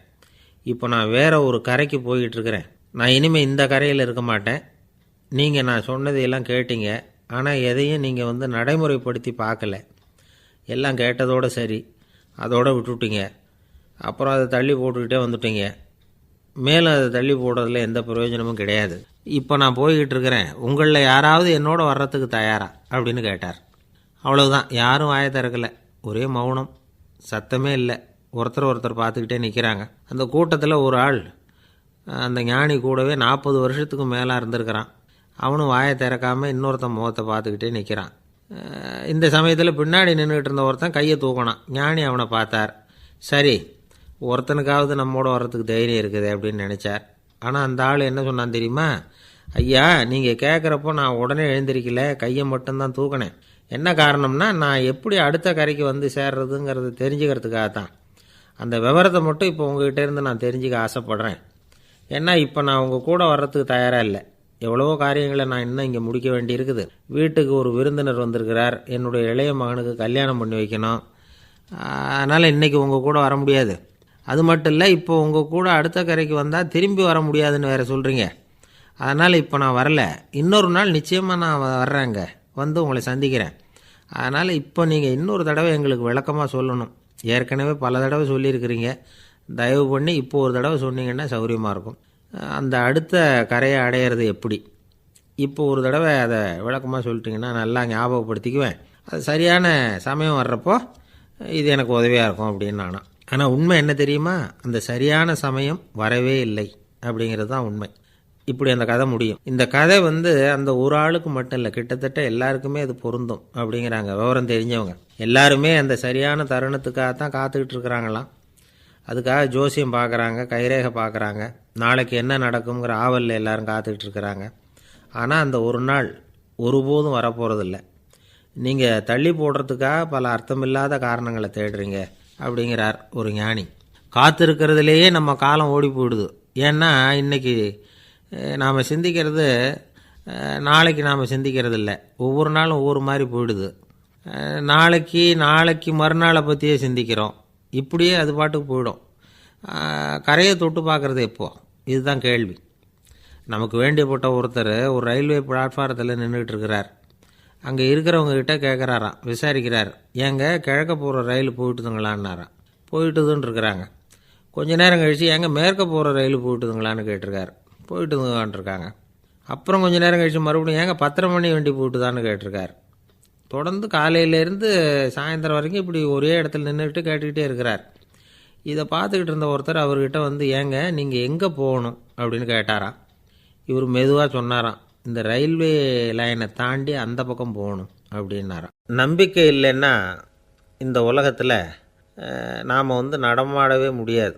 Speaker 1: இப்போ நான் வேறு ஒரு கரைக்கு போய்கிட்டுருக்கிறேன். நான் இனிமேல் இந்த கரையில் இருக்க மாட்டேன். நீங்கள் நான் சொன்னதையெல்லாம் கேட்டீங்க, ஆனால் எதையும் நீங்கள் நடைமுறைப்படுத்தி பார்க்கல. எல்லாம் கேட்டதோடு சரி, அதோடு விட்டுவிட்டீங்க. அப்புறம் அதை தள்ளி போட்டுக்கிட்டே வந்துட்டீங்க. மேலும் அதை தள்ளி போடுறதுல எந்த பிரயோஜனமும் கிடையாது. இப்போ நான் போய்கிட்டு இருக்கிறேன், உங்களில் யாராவது என்னோட வர்றதுக்கு தயாரா அப்படின்னு கேட்டார். அவ்வளவுதான். யாரும் வாயை திறக்கலை. ஒரே மௌனம், சத்தமே இல்லை. ஒருத்தர் பார்த்துக்கிட்டே நிற்கிறாங்க. அந்த கூட்டத்தில் ஒரு ஆள் அந்த ஞானி கூடவே 40 வருஷத்துக்கு மேலே இருந்திருக்கிறான். அவனும் வாயை திறக்காமல் இன்னொருத்தன் முகத்தை பார்த்துக்கிட்டே நிற்கிறான். இந்த சமயத்தில் பின்னாடி நின்றுக்கிட்டு இருந்த ஒருத்தன் கையை தூக்கினான். ஞானி அவனை பார்த்தார். சரி, ஒருத்தனுக்காவது நம்மோட வர்றதுக்கு தைரியம் இருக்குது அப்படின்னு நினச்சார். ஆனால் அந்த ஆள் என்ன சொன்னான் தெரியுமா? ஐயா, நீங்கள் கேட்குறப்போ நான் உடனே எழுந்திருக்கல, கையை மட்டும்தான் தூக்கினேன். என்ன காரணம்னா, நான் எப்படி அடுத்த கரைக்கு சேர்றதுங்கிறது தெரிஞ்சுக்கிறதுக்காக தான். அந்த விவரத்தை மட்டும் இப்போ உங்ககிட்ட இருந்து நான் தெரிஞ்சுக்க ஆசைப்பட்றேன். ஏன்னா இப்போ நான் உங்கள் கூட வர்றதுக்கு தயாராக இல்லை. எவ்வளவோ காரியங்களை நான் இன்னும் இங்கே முடிக்க வேண்டி இருக்குது. வீட்டுக்கு ஒரு விருந்தினர் வந்திருக்கிறார். என்னுடைய இளைய மகனுக்கு கல்யாணம் பண்ணி வைக்கணும். அதனால் இன்றைக்கி உங்கள் கூட வர முடியாது. அது மட்டும் இல்லை, இப்போ உங்கள் கூட அடுத்த கரைக்கு வந்தால் திரும்பி வர முடியாதுன்னு வேறு சொல்கிறீங்க. அதனால் இப்போ நான் வரல. இன்னொரு நாள் நிச்சயமாக நான் வர்றேங்க, உங்களை சந்திக்கிறேன். அதனால் இப்போ நீங்கள் இன்னொரு தடவை எங்களுக்கு விளக்கமாக சொல்லணும். ஏற்கனவே பல தடவை சொல்லியிருக்கிறீங்க. தயவு பண்ணி இப்போ ஒரு தடவை சொன்னீங்கன்னா சௌகரியமாக இருக்கும். அந்த அடுத்த கரையை அடையிறது எப்படி? இப்போ ஒரு தடவை அதை விளக்கமாக சொல்லிட்டிங்கன்னா நல்லா ஞாபகப்படுத்திக்குவேன். அது சரியான சமயம் வர்றப்போ இது எனக்கு உதவியாக இருக்கும் அப்படின்னு நானும். ஆனால் உண்மை என்ன தெரியுமா? அந்த சரியான சமயம் வரவே இல்லை அப்படிங்கிறது தான் உண்மை. இப்படி அந்த கதை முடியும். இந்த கதை அந்த ஒரு ஆளுக்கு மட்டும் இல்லை, கிட்டத்தட்ட எல்லாருக்குமே அது பொருந்தும் அப்படிங்கிறாங்க விவரம் தெரிஞ்சவங்க. எல்லாருமே அந்த சரியான தருணத்துக்காக தான் காத்துக்கிட்டு இருக்கிறாங்களாம். அதுக்காக ஜோசியம் பார்க்குறாங்க, கைரேகை பார்க்குறாங்க. நாளைக்கு என்ன நடக்குங்கிற ஆவலில் எல்லாரும் காத்துக்கிட்டு இருக்கிறாங்க. ஆனால் அந்த ஒரு நாள் ஒருபோதும் வரப்போகிறதில்ல. நீங்கள் தள்ளி போடுறதுக்காக பல அர்த்தமில்லாத காரணங்களை தேடுறீங்க அப்படிங்கிறார் ஒரு ஞானி. காத்திருக்கிறதுலேயே நம்ம காலம் ஓடி போயிடுது. ஏன்னா இன்றைக்கி நாம் சிந்திக்கிறது நாளைக்கு நாம் சிந்திக்கிறது இல்லை. ஒவ்வொரு நாளும் ஒவ்வொரு மாதிரி போயிடுது. நாளைக்கு மறுநாளை பற்றியே சிந்திக்கிறோம். இப்படியே அது பாட்டுக்கு போயிடும். கரையை தொட்டு பார்க்குறது எப்போ? இதுதான் கேள்வி. நமக்கு வேண்டியப்பட்ட ஒருத்தர் ஒரு ரயில்வே பிளாட்ஃபாரத்தில் நின்றுட்டு இருக்கிறார். அங்கே இருக்கிறவங்ககிட்ட கேட்குறாராம், விசாரிக்கிறார். ஏங்க கிழக்க போகிற ரயில் போயிட்டுதுங்களான்னாராம். போயிட்டுதுன்னு இருக்கிறாங்க. கொஞ்ச நேரம் கழித்து ஏங்க மேற்க போகிற ரயில் போயிட்டுதுங்களான்னு கேட்டிருக்காரு. போயிட்டுதுங்களான்ட்ருக்காங்க. அப்புறம் கொஞ்சம் நேரம் கழித்து மறுபடியும் ஏங்க 10:30 மணி வண்டி போட்டுதான்னு கேட்டிருக்கார். தொடர்ந்து காலையிலேருந்து சாயந்தரம் வரைக்கும் இப்படி ஒரே இடத்துல நின்றுட்டு கேட்டுக்கிட்டே இருக்கிறார். இதை பார்த்துக்கிட்டு இருந்த ஒருத்தர் அவர்கிட்ட வந்து, ஏங்க நீங்கள் எங்கே போகணும் அப்படின்னு கேட்டாராம். இவர் மெதுவாக சொன்னாராம், இந்த ரயில்வே லைனை தாண்டி அந்த பக்கம் போகணும் அப்படின்னாராம். நம்பிக்கை இல்லைன்னா இந்த உலகத்தில் நாம் நடமாடவே முடியாது.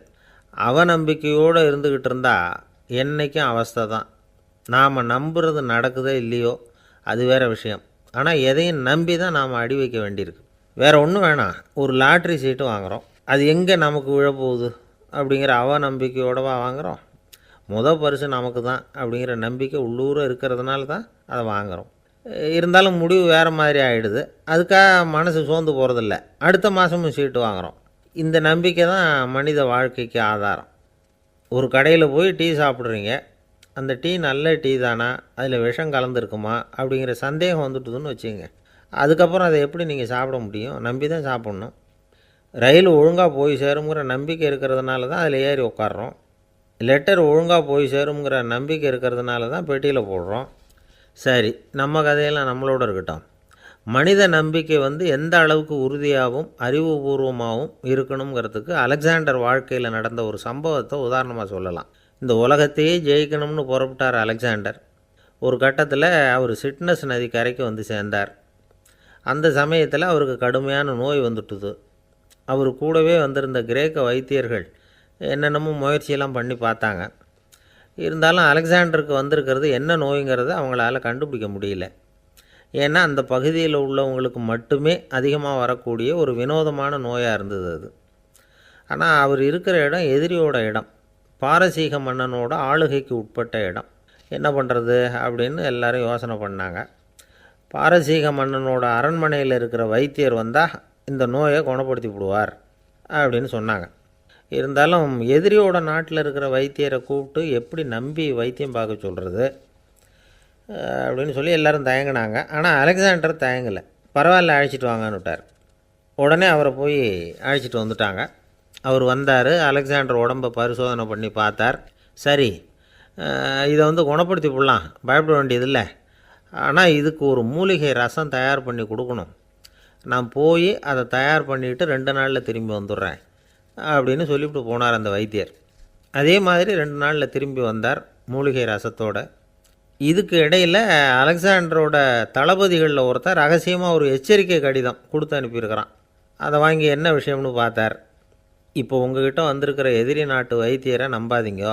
Speaker 1: அவநம்பிக்கையோடு இருந்துக்கிட்டு இருந்தால் என்றைக்கும் அவஸ்தை தான். நாம் நம்புறது நடக்குதோ இல்லையோ அது வேறு விஷயம். ஆனால் எதையும் நம்பி தான் நாம் அடி வைக்க வேண்டியிருக்கு. வேறு ஒன்றும் வேணாம், ஒரு லாட்ரி சீட்டு வாங்குகிறோம், அது எங்கே நமக்கு விழப்போகுது அப்படிங்கிற அவநம்பிக்கையோடவா வாங்குகிறோம்? பரிசு நமக்கு தான் அப்படிங்கிற நம்பிக்கை உள்ளூர இருக்கிறதுனால தான் அதை வாங்குகிறோம். இருந்தாலும் முடிவு வேறு மாதிரி ஆகிடுது. அதுக்காக மனசு சோர்ந்து போகிறதில்ல, அடுத்த மாதமும் சீட்டு வாங்குகிறோம். இந்த நம்பிக்கை தான் மனித வாழ்க்கைக்கு ஆதாரம். ஒரு கடையில் போய் டீ சாப்பிட்றீங்க, அந்த டீ நல்ல டீ தானா, அதில் விஷம் கலந்துருக்குமா அப்படிங்கிற சந்தேகம் வந்துட்டுதுன்னு வச்சுங்க. அதுக்கப்புறம் அதை எப்படி நீங்கள் சாப்பிட முடியும்? நம்பி தான் சாப்பிட்ணும். ரயில் ஒழுங்காக போய் சேருங்கிற நம்பிக்கை இருக்கிறதுனால தான் அதில் ஏறி உட்காடுறோம். லெட்டர் ஒழுங்காக போய் சேருங்கிற நம்பிக்கை இருக்கிறதுனால தான் பெட்டியில் போடுறோம். சரி, நம்ம கதையெல்லாம் நம்மளோட இருக்கட்டும். மனித நம்பிக்கை எந்த அளவுக்கு உறுதியாகவும் அறிவுபூர்வமாகவும் இருக்கணுங்கிறதுக்கு அலெக்சாண்டர் வாழ்க்கையில் நடந்த ஒரு சம்பவத்தை உதாரணமாக சொல்லலாம். இந்த உலகத்தையே ஜெயிக்கணும்னு புறப்பட்டார் அலெக்சாண்டர். ஒரு கட்டத்தில் அவர் சிட்னஸ் நதி கரைக்கு சேர்ந்தார். அந்த சமயத்தில் அவருக்கு கடுமையான நோய் வந்துட்டுது. அவர் கூடவே வந்திருந்த கிரேக்க வைத்தியர்கள் என்னென்னமோ முயற்சியெல்லாம் பண்ணி பார்த்தாங்க. இருந்தாலும் அலெக்சாண்டருக்கு வந்திருக்கிறது என்ன நோய்ங்கிறத அவங்களால கண்டுபிடிக்க முடியல. ஏன்னா அந்த பகுதியில் உள்ளவங்களுக்கு மட்டுமே அதிகமாக வரக்கூடிய ஒரு வினோதமான நோயாக இருந்தது அது. ஆனால் அவர் இருக்கிற இடம் எதிரியோட இடம், பாரசீக மன்னனோட ஆளுகைக்கு உட்பட்ட இடம். என்ன பண்ணுறது அப்படின்னு எல்லாரும் யோசனை பண்ணாங்க. பாரசீக மன்னனோட அரண்மனையில் இருக்கிற வைத்தியர் வந்தால் இந்த நோயை குணப்படுத்தி விடுவார் அப்படின்னு சொன்னாங்க. இருந்தாலும் எதிரியோட நாட்டில் இருக்கிற வைத்தியரை கூப்பிட்டு எப்படி நம்பி வைத்தியம் பார்க்க சொல்கிறது அப்படின்னு சொல்லி எல்லோரும் தயங்கினாங்க. ஆனால் அலெக்சாண்டர் தயங்கலை. பரவாயில்ல, அழைச்சிட்டு வாங்கன்னு விட்டார். உடனே அவரை போய் அழைச்சிட்டு வந்துட்டாங்க. அவர் வந்தார். அலெக்சாண்டர் உடம்பை பரிசோதனை பண்ணி பார்த்தார். சரி, இதை குணப்படுத்தி விடலாம், பயப்பட வேண்டியதில்லை. ஆனால் இதுக்கு ஒரு மூலிகை ரசம் தயார் பண்ணி கொடுக்கணும். நான் போய் அதை தயார் பண்ணிவிட்டு 2 நாளில் திரும்பி வந்துடுறேன் அப்படின்னு சொல்லிவிட்டு போனார் அந்த வைத்தியர். அதே மாதிரி 2 நாளில் திரும்பி வந்தார் மூலிகை ரசத்தோடு. இதுக்கு இடையில் அலெக்சாண்டரோட தளபதிகளில் ஒருத்தர் ரகசியமாக ஒரு எச்சரிக்கை கடிதம் கொடுத்து அனுப்பியிருக்கிறான். அதை வாங்கி என்ன விஷயம்னு பார்த்தார். இப்போ உங்ககிட்ட வந்திருக்கிற எதிரி நாட்டு வைத்தியரை நம்பாதீங்க,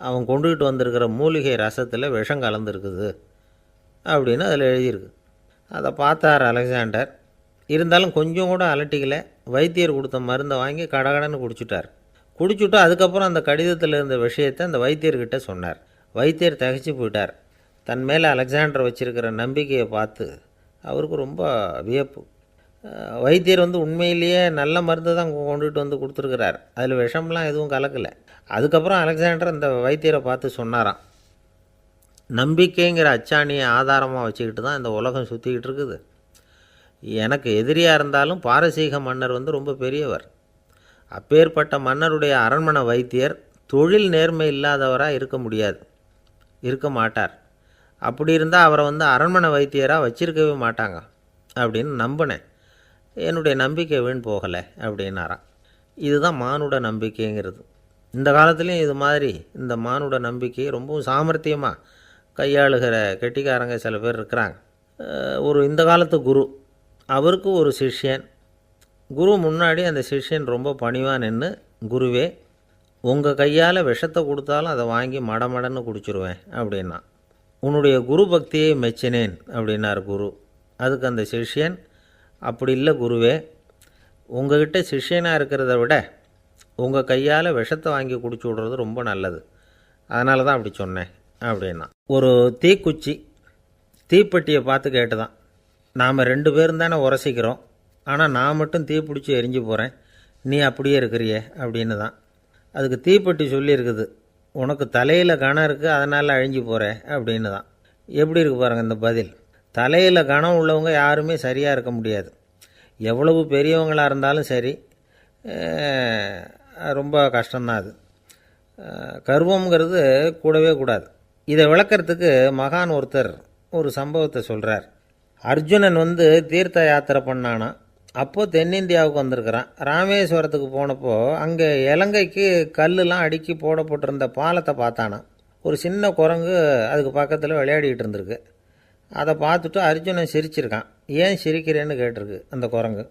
Speaker 1: அவன் கொண்டுகிட்டு வந்திருக்கிற மூலிகை ரசத்தில் விஷம் கலந்துருக்குது அப்படின்னு அதில் எழுதியிருக்கு. அதை பார்த்தார் அலெக்சாண்டர். இருந்தாலும் கொஞ்சம் கூட அலட்டிக்கலை. வைத்தியர் கொடுத்த மருந்தை வாங்கி கடகடன்னு குடிச்சுட்டு அதுக்கப்புறம் அந்த கடிதத்தில் இருந்த விஷயத்தை அந்த வைத்தியர்கிட்ட சொன்னார். வைத்தியர் திகைச்சு போயிட்டார். தன் மேலே அலெக்சாண்டர் வச்சுருக்கிற நம்பிக்கையை பார்த்து அவருக்கு ரொம்ப வியப்பு. வைத்தியர் உண்மையிலேயே நல்ல மருந்து தான் கொண்டுகிட்டு கொடுத்துருக்கிறார், அதில் விஷம்லாம் எதுவும் கலக்கலை. அதுக்கப்புறம் அலெக்சாண்டர் அந்த வைத்தியரை பார்த்து சொன்னாராம், நம்பிக்கைங்கிற அச்சாணியை ஆதாரமாக வச்சுக்கிட்டு தான் இந்த உலகம் சுற்றிக்கிட்டு இருக்குது. எனக்கு எதிரியாக இருந்தாலும் பாரசீக மன்னர் ரொம்ப பெரியவர். அப்பேற்பட்ட மன்னருடைய அரண்மனை வைத்தியர் தொழில் நேர்மை இல்லாதவராக இருக்க மாட்டார். அப்படி இருந்தால் அவரை அரண்மனை வைத்தியராக வச்சிருக்கவே மாட்டாங்க அப்படின்னு நம்பினேன். என்னுடைய நம்பிக்கை வீண் போகலை அப்படின்னாராம். இதுதான் மானுட நம்பிக்கைங்கிறது. இந்த காலத்துலேயும் இது மாதிரி இந்த மானுட நம்பிக்கையை ரொம்பவும் சாமர்த்தியமாக கையாளுகிற கெட்டிக்காரங்க சில பேர் இருக்கிறாங்க. இந்த காலத்து குரு, அவருக்கு ஒரு சிஷ்யன். குரு முன்னாடி அந்த சிஷ்யன் ரொம்ப பணிவாக நின்று, குருவே, உங்கள் கையால் விஷத்தை கொடுத்தாலும் அதை வாங்கி மடமடன்னு குடிச்சிருவேன் அப்படின்னா. உன்னுடைய குரு பக்தியை மெச்சினேன் அப்படின்னார் குரு. அதுக்கு அந்த சிஷ்யன், அப்படி இல்லை குருவே, உங்கள்கிட்ட சிஷ்யனாக இருக்கிறத விட உங்கள் கையால் விஷத்தை வாங்கி குடிச்சு விட்றது ரொம்ப நல்லது, அதனால தான் அப்படி சொன்னேன் அப்படின்னா. ஒரு தீக்குச்சி தீப்பெட்டியை பார்த்து கேட்டுதான், நாம் 2 பேரும் தானே உரசிக்கிறோம், ஆனால் நான் மட்டும் தீ பிடிச்சி எரிஞ்சு போகிறேன், நீ அப்படியே இருக்கிறியே அப்படின்னு தான். அதுக்கு தீப்பெட்டி சொல்லியிருக்குது, உனக்கு தலையில் கணம் இருக்குது அதனால் அழிஞ்சு போகிற அப்படின்னு தான். எப்படி இருக்கு பாருங்கள் இந்த பதில். தலையில் கணம் உள்ளவங்க யாருமே சரியாக இருக்க முடியாது. எவ்வளவு பெரியவங்களாக இருந்தாலும் சரி, ரொம்ப கஷ்டம்தான் அது. கர்வம்ங்கிறது கூடவே கூடாது. இதை விளக்கறதுக்கு மகான் ஒருத்தர் ஒரு சம்பவத்தை சொல்கிறார். அர்ஜுனன் தீர்த்த யாத்திரை பண்ணானா. அப்போது தென்னிந்தியாவுக்கு வந்திருக்கிறான். ராமேஸ்வரத்துக்கு போனப்போ அங்கே இலங்கைக்கு கல்லுலாம் அடுக்கி போடப்பட்டிருந்த பாலத்தை பார்த்தானா. ஒரு சின்ன குரங்கு அதுக்கு பக்கத்தில் விளையாடிக்கிட்டு இருந்திருக்கு. அதை பார்த்துட்டு அர்ஜுனன் சிரிச்சிருக்கான். ஏன் சிரிக்கிறேன்னு கேட்டிருக்கு அந்த குரங்கு.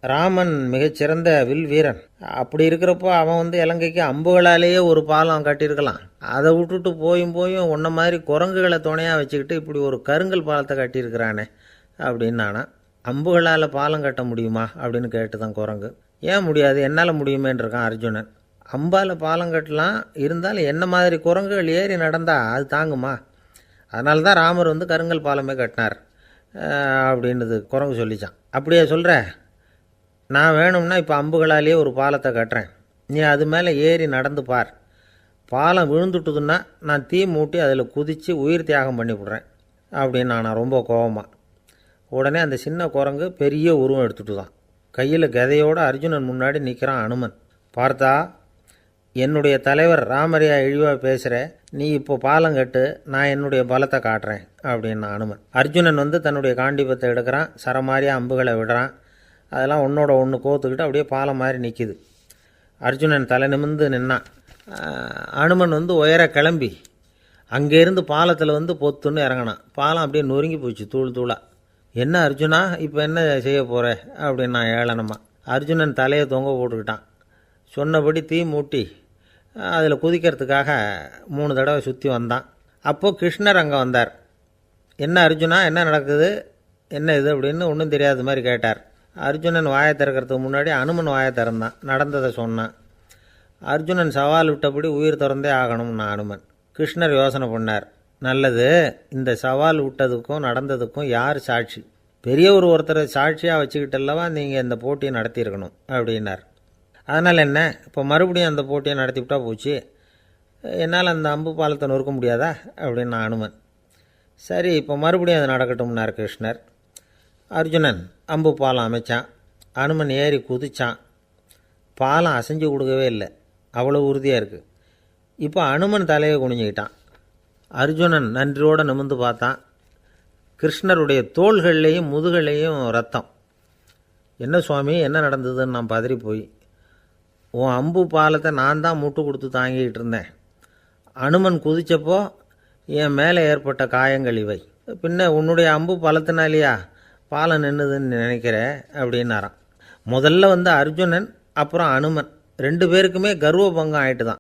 Speaker 1: ராமன் மிகச்சிறந்த வில் வீரன். அப்படி இருக்கிறப்போ அவன் இலங்கைக்கு அம்புகளாலேயே ஒரு பாலம் கட்டியிருக்கலாம். அதை விட்டுட்டு போயும் உன்ன மாதிரி குரங்குகளை துணையாக வச்சுக்கிட்டு இப்படி ஒரு கருங்கல் பாலத்தை கட்டியிருக்கிறானே அப்படின்னானா. அம்புகளால் பாலம் கட்ட முடியுமா அப்படின்னு கேட்டு தான் குரங்கு. ஏன் முடியாது, என்னால் முடியுமேன்னு இருக்கான் அர்ஜுனன். அம்பால் பாலம் கட்டலாம், இருந்தாலும் என்ன மாதிரி குரங்குகள் ஏறி நடந்தால் அது தாங்குமா? அதனால தான் ராமர் கருங்கல் பாலமே கட்டினார் அப்படின்னுது குரங்கு சொல்லிச்சான். அப்படியே சொல்கிற, நான் வேணும்னா இப்போ அம்புகளாலேயே ஒரு பாலத்தை கட்டுறேன், நீ அது மேலே ஏறி நடந்து பார். பாலம் விழுந்துட்டுதுன்னா நான் தீ மூட்டி அதில் குதித்து உயிர் தியாகம் பண்ணிவிடுறேன் அப்படின்னு நான் ரொம்ப கோபமாக. உடனே அந்த சின்ன குரங்கு பெரிய உருவம் எடுத்துட்டு தான் கையில் கதையோடு அர்ஜுனன் முன்னாடி நிற்கிறான் அனுமன். பார்த்தா, என்னுடைய தலைவர் ராமரையா இழிவாக பேசுகிற, நீ இப்போ பாலம் கட்டு, நான் என்னுடைய பலத்தை காட்டுறேன் அப்படின்னு அனுமன். அர்ஜுனன் தன்னுடைய காண்டிபத்தை எடுக்கிறான், சரமாரியாக அம்புகளை விடுறான். அதெல்லாம் ஒன்றோட ஒன்று கோத்துக்கிட்டு அப்படியே பாலம் மாதிரி நிற்கிது. அர்ஜுனன் தலை நிமிர்ந்து நின்னான். அனுமன் உயர கிளம்பி அங்கேருந்து பாலத்தில் பொத்துன்னு இறங்கினான். பாலம் அப்படியே நொறுங்கி போச்சு தூள் தூளாக. என்ன அர்ஜுனா, இப்போ என்ன செய்ய போகிற அப்படின்னு நான் ஏளனமா. அர்ஜுனன் தலையை தொங்க போட்டுக்கிட்டான். சொன்னபடி தீ மூட்டி அதில் குதிக்கிறதுக்காக 3 தடவை சுற்றி வந்தான். அப்போது கிருஷ்ணர் அங்கே வந்தார். என்ன அர்ஜுனா, என்ன நடக்குது, என்ன இது அப்படின்னு ஒன்றும் தெரியாத மாதிரி கேட்டார். அர்ஜுனன் வாயை திறக்கிறதுக்கு முன்னாடி அனுமன் வாயை திறந்தான், நடந்ததை சொன்னான். அர்ஜுனன் சவால் விட்டபடி உயிர் திறந்தே ஆகணும்னா அனுமன். கிருஷ்ணர் யோசனை பண்ணார். நல்லது, இந்த சவால் விட்டதுக்கும் நடந்ததுக்கும் யார் சாட்சி? பெரியவர் ஒருத்தரை சாட்சியாக வச்சுக்கிட்டல்லவா நீங்கள் இந்த போட்டியை நடத்தியிருக்கணும் அப்படின்னார். அதனால் என்ன, இப்போ மறுபடியும் அந்த போட்டியை நடத்திவிட்டா போச்சு, என்னால் அந்த அம்பு பாலத்தை நொறுக்க முடியாதா அப்படின்னு அனுமன். சரி, இப்போ மறுபடியும் அது நடக்கட்டும்னார் கிருஷ்ணர். அர்ஜுனன் அம்பு பாலம் அமைச்சான். அனுமன் ஏறி குதிச்சான். பாலம் அசைஞ்சு கொடுக்கவே இல்லை, அவ்வளோ உறுதியாக இருக்குது. இப்போ அனுமன் தலையை குனிஞ்சிக்கிட்டான். அர்ஜுனன் நன்றியோடு நிமிர்ந்து பார்த்தான். கிருஷ்ணருடைய தோள்கள்லேயும் முதுகள்லேயும் ரத்தம். என்ன சுவாமி, என்ன நடந்ததுன்னு நான் பதறி போய், உன் அம்பு பாலத்தை நான் தான் முட்டு கொடுத்து தாங்கிக்கிட்டு இருந்தேன். அனுமன் குதித்தப்போ என் மேலே ஏற்பட்ட காயங்கள் இவை. பின்ன உன்னுடைய அம்பு பலத்தினாலேயா பாலம் நின்றுதுன்னு நினைக்கிற அப்படின்னாரான். முதல்ல அர்ஜுனன், அப்புறம் அனுமன் 2 பேருக்குமே கர்வபங்கம் ஆயிட்டு தான்.